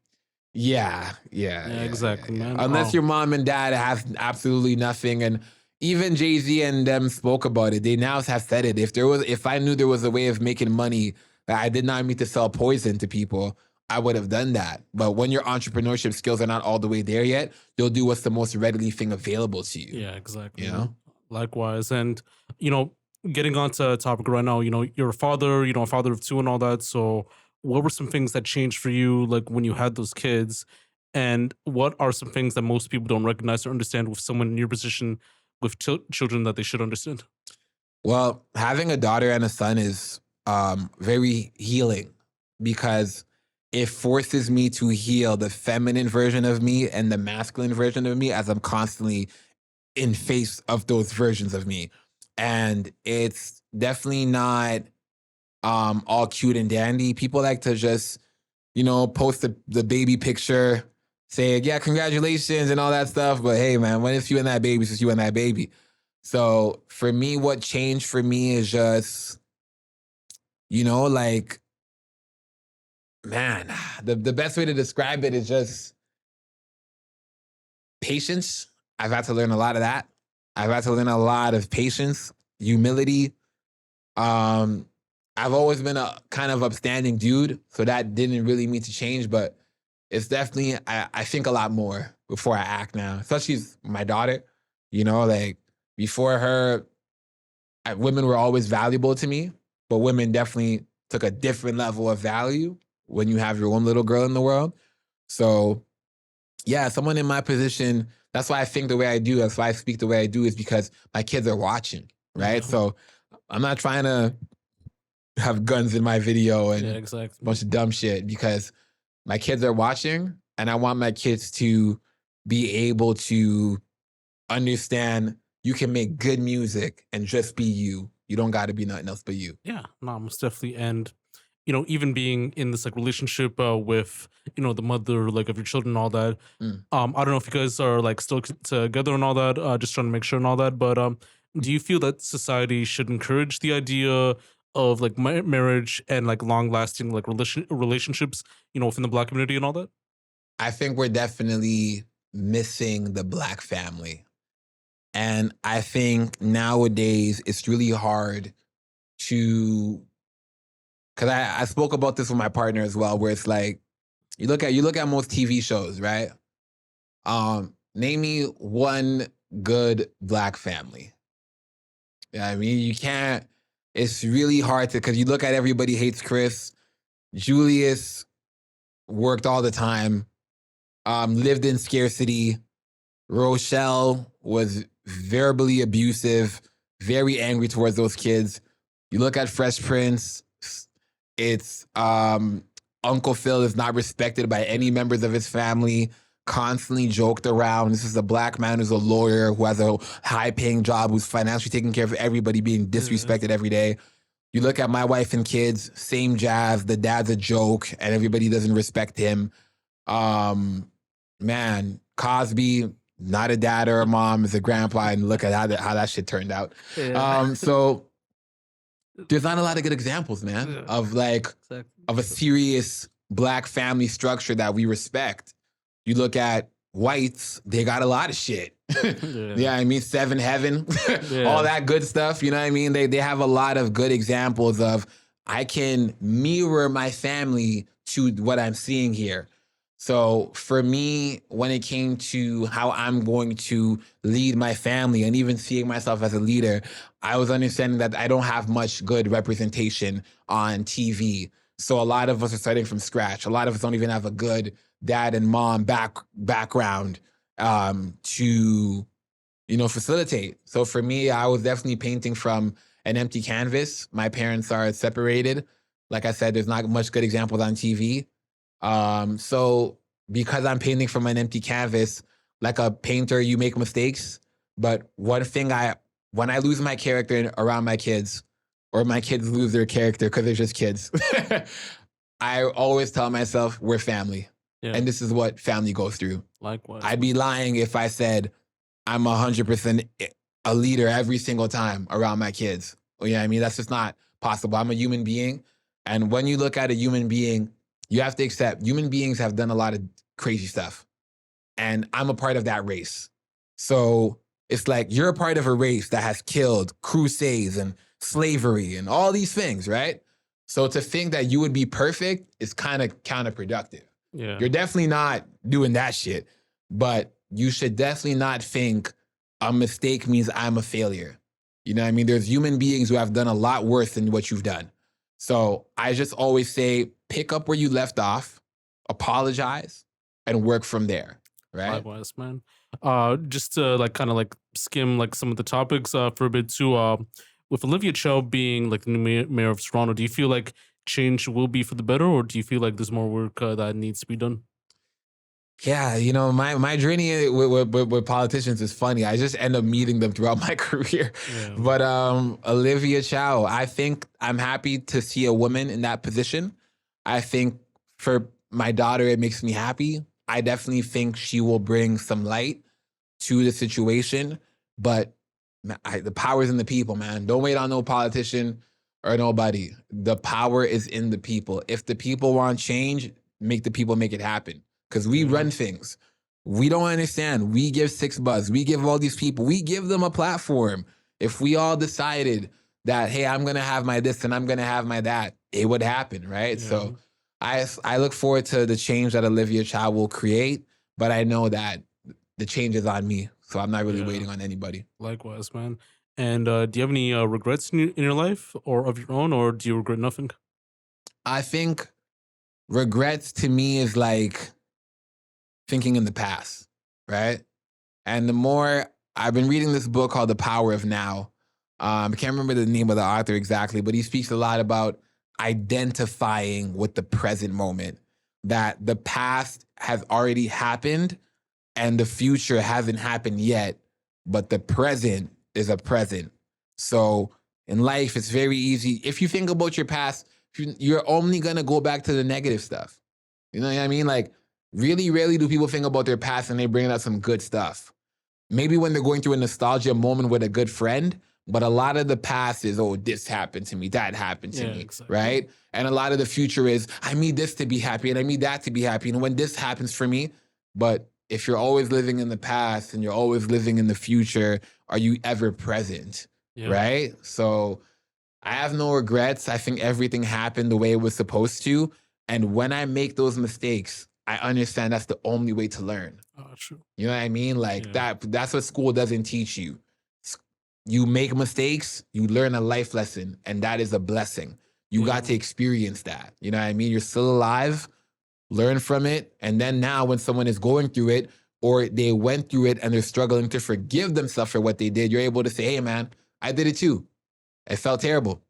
yeah, exactly, man. Unless your mom and dad have absolutely nothing, and even Jay-Z and them spoke about it. They now have said it. If I knew there was a way of making money that I did not mean to sell poison to people, I would have done that. But when your entrepreneurship skills are not all the way there yet, you'll do what's the most readily thing available to you. Yeah, exactly. You know? Likewise. And, getting onto a topic right now, you're a father, a father of two and all that. So what were some things that changed for you, like when you had those kids? And what are some things that most people don't recognize or understand with someone in your position with children that they should understand? Well, having a daughter and a son is very healing because it forces me to heal the feminine version of me and the masculine version of me as I'm constantly in face of those versions of me. And it's definitely not all cute and dandy. People like to just, post the baby picture, say, yeah, congratulations and all that stuff. But hey, man, when it's you and that baby, it's just you and that baby. So for me, what changed for me is just, man, the best way to describe it is just patience. I've had to learn a lot of that. I've had to learn a lot of patience, humility. I've always been a kind of upstanding dude, so that didn't really mean to change, but it's definitely, I think a lot more before I act now, especially my daughter, before her, women were always valuable to me, but women definitely took a different level of value when you have your own little girl in the world. So yeah, someone in my position, that's why I think the way I do, that's why I speak the way I do, is because my kids are watching, right? So I'm not trying to have guns in my video and a bunch of dumb shit, because my kids are watching and I want my kids to be able to understand you can make good music and just be you. You don't got to be nothing else but you. Yeah, no, most definitely. And, even being in this relationship with, the mother of your children and all that. I don't know if you guys are still together and all that, just trying to make sure and all that. But do you feel that society should encourage the idea of marriage and long lasting relationships, within the Black community and all that? I think we're definitely missing the Black family. And I think nowadays it's really hard to, because I spoke about this with my partner as well, where it's you look at most TV shows, right? Name me one good Black family. Yeah, I mean, you can't. It's really hard to, because you look at Everybody Hates Chris. Julius worked all the time, lived in scarcity. Rochelle was verbally abusive, very angry towards those kids. You look at Fresh Prince, it's Uncle Phil is not respected by any members of his family, constantly joked around. This is a Black man who's a lawyer, who has a high-paying job, who's financially taking care of everybody, being disrespected every day. You look at My Wife and Kids, same jazz. The dad's a joke, and everybody doesn't respect him. Man, Cosby, not a dad or a mom, is a grandpa, and look at how that shit turned out. Yeah. So there's not a lot of good examples, man, of a serious Black family structure that we respect. You look at whites, they got a lot of shit. Yeah, I mean, Seven Heaven, all that good stuff. You know what I mean? They have a lot of good examples of, I can mirror my family to what I'm seeing here. So for me, when it came to how I'm going to lead my family and even seeing myself as a leader, I was understanding that I don't have much good representation on TV. So a lot of us are starting from scratch. A lot of us don't even have a good dad and mom background to, facilitate. So for me, I was definitely painting from an empty canvas. My parents are separated. Like I said, there's not much good examples on TV. So because I'm painting from an empty canvas, like a painter, you make mistakes. But one thing when I lose my character around my kids, or my kids lose their character because they're just kids, I always tell myself we're family. Yeah. And this is what family goes through. Likewise. I'd be lying if I said I'm 100% a leader every single time around my kids. You know what I mean? That's just not possible. I'm a human being. And when you look at a human being, you have to accept human beings have done a lot of crazy stuff. And I'm a part of that race. So it's like you're a part of a race that has killed crusades and slavery and all these things, right? So to think that you would be perfect is kind of counterproductive. Yeah. You're definitely not doing that shit, but you should definitely not think a mistake means I'm a failure. You know what I mean? There's human beings who have done a lot worse than what you've done. So I just always say, pick up where you left off, apologize, and work from there, right? Likewise, man. Just to kind of skim some of the topics for a bit too. With Olivia Chow being the new mayor of Toronto, do you feel like change will be for the better, or do you feel like there's more work that needs to be done? Yeah, my journey with politicians is funny. I just end up meeting them throughout my career. Yeah. But Olivia Chow, I think I'm happy to see a woman in that position. I think for my daughter, it makes me happy. I definitely think she will bring some light to the situation. But the power is in the people, man. Don't wait on no politician or nobody. The power is in the people. If the people want change, make the people make it happen. Because we run things. We don't understand. We give Six Buzz. We give all these people. We give them a platform. If we all decided that, hey, I'm going to have my this and I'm going to have my that, it would happen, right? Yeah. So I look forward to the change that Olivia Chow will create, but I know that the change is on me. So I'm not really waiting on anybody. Likewise, man. And do you have any regrets in your life or of your own, or do you regret nothing? I think regrets to me is like thinking in the past, right? And the more I've been reading this book called The Power of Now. I can't remember the name of the author exactly, but he speaks a lot about identifying with the present moment, that the past has already happened and the future hasn't happened yet, but the present is a present. So in life, it's very easy. If you think about your past, you're only going to go back to the negative stuff. You know what I mean? Like, really rarely do people think about their past and they bring out some good stuff. Maybe when they're going through a nostalgia moment with a good friend, but a lot of the past is, oh, this happened to me, that happened to me, exactly. right? And a lot of the future is, I need this to be happy and I need that to be happy. And when this happens for me, but if you're always living in the past and you're always living in the future, are you ever present, right? So I have no regrets. I think everything happened the way it was supposed to. And when I make those mistakes, I understand that's the only way to learn. Oh, true. You know what I mean? Like that's what school doesn't teach you. You make mistakes, you learn a life lesson, and that is a blessing. You got to experience that. You know what I mean? You're still alive, learn from it. And then now when someone is going through it or they went through it and they're struggling to forgive themselves for what they did, you're able to say, hey, man, I did it too. It felt terrible,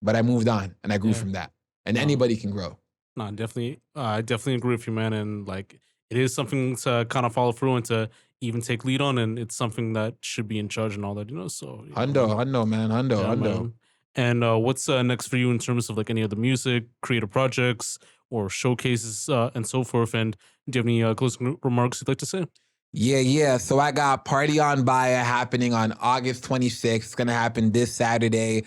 but I moved on and I grew from that. And anybody can grow. No, definitely. I definitely agree with you, man. And it is something to kind of follow through and to even take lead on. And it's something that should be in charge and all that, So. Hundo, man. And what's next for you in terms of any other music, creative projects, or showcases and so forth? And do you have any closing remarks you'd like to say? Yeah. So I got Party on Baya happening on August 26th. It's going to happen this Saturday.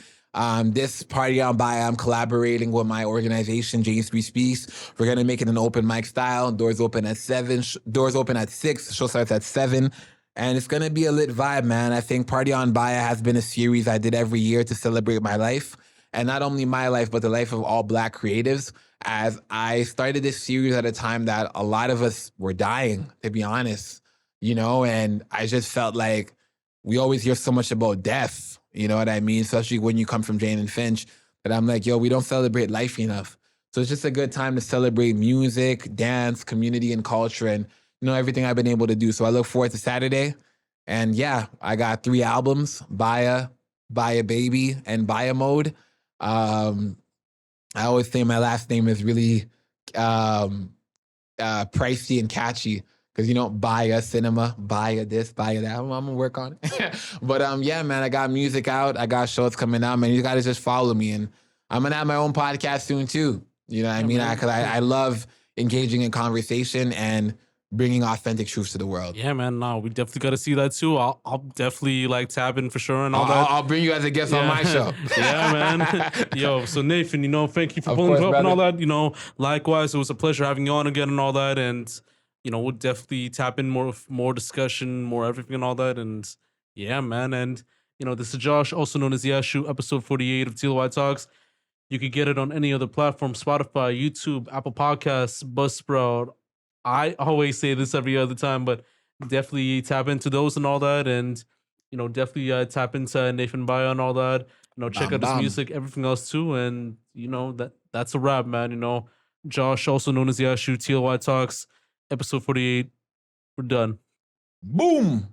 This Party on Baya, I'm collaborating with my organization, James B. Speaks. We're going to make it an open mic style. Doors open at 7. Doors open at 6. The show starts at 7. And it's going to be a lit vibe, man. I think Party on Baya has been a series I did every year to celebrate my life. And not only my life, but the life of all Black creatives. As I started this series at a time that a lot of us were dying, to be honest. And I just felt like we always hear so much about death. You know what I mean? Especially when you come from Jane and Finch. But I'm like, yo, we don't celebrate life enough. So it's just a good time to celebrate music, dance, community, and culture, and everything I've been able to do. So I look forward to Saturday. And yeah, I got 3 albums: Baya, Baya Baby, and Baya Mode. I always say my last name is really pricey and catchy because Baya Cinema, Baya this, Baya that. I'm gonna work on it. But yeah, man, I got music out. I got shows coming out, man. You gotta just follow me, and I'm gonna have my own podcast soon too. You know what I mean? Because I love engaging in conversation and bringing authentic truths to the world. Yeah, man. No, we definitely got to see that too. I'll definitely like tap in for sure and all that. I'll bring you as a guest on my show. Yeah, man. Yo, so Nathan, thank you for Of pulling course, up and all brother. that. Likewise, it was a pleasure having you on again and all that. And we'll definitely tap in more discussion, more everything and all that. And yeah, man. And this is Josh, also known as Yashu, episode 48 of TLOY Talks. You can get it on any other platform: Spotify, YouTube, Apple Podcasts, Buzzsprout. I always say this every other time, but definitely tap into those and all that, and definitely tap into Nathan Baya and all that. Check Bam, out his bam. music, everything else too, and that's a wrap, man. Josh, also known as Yashu, TLY Talks, episode 48. We're done. Boom.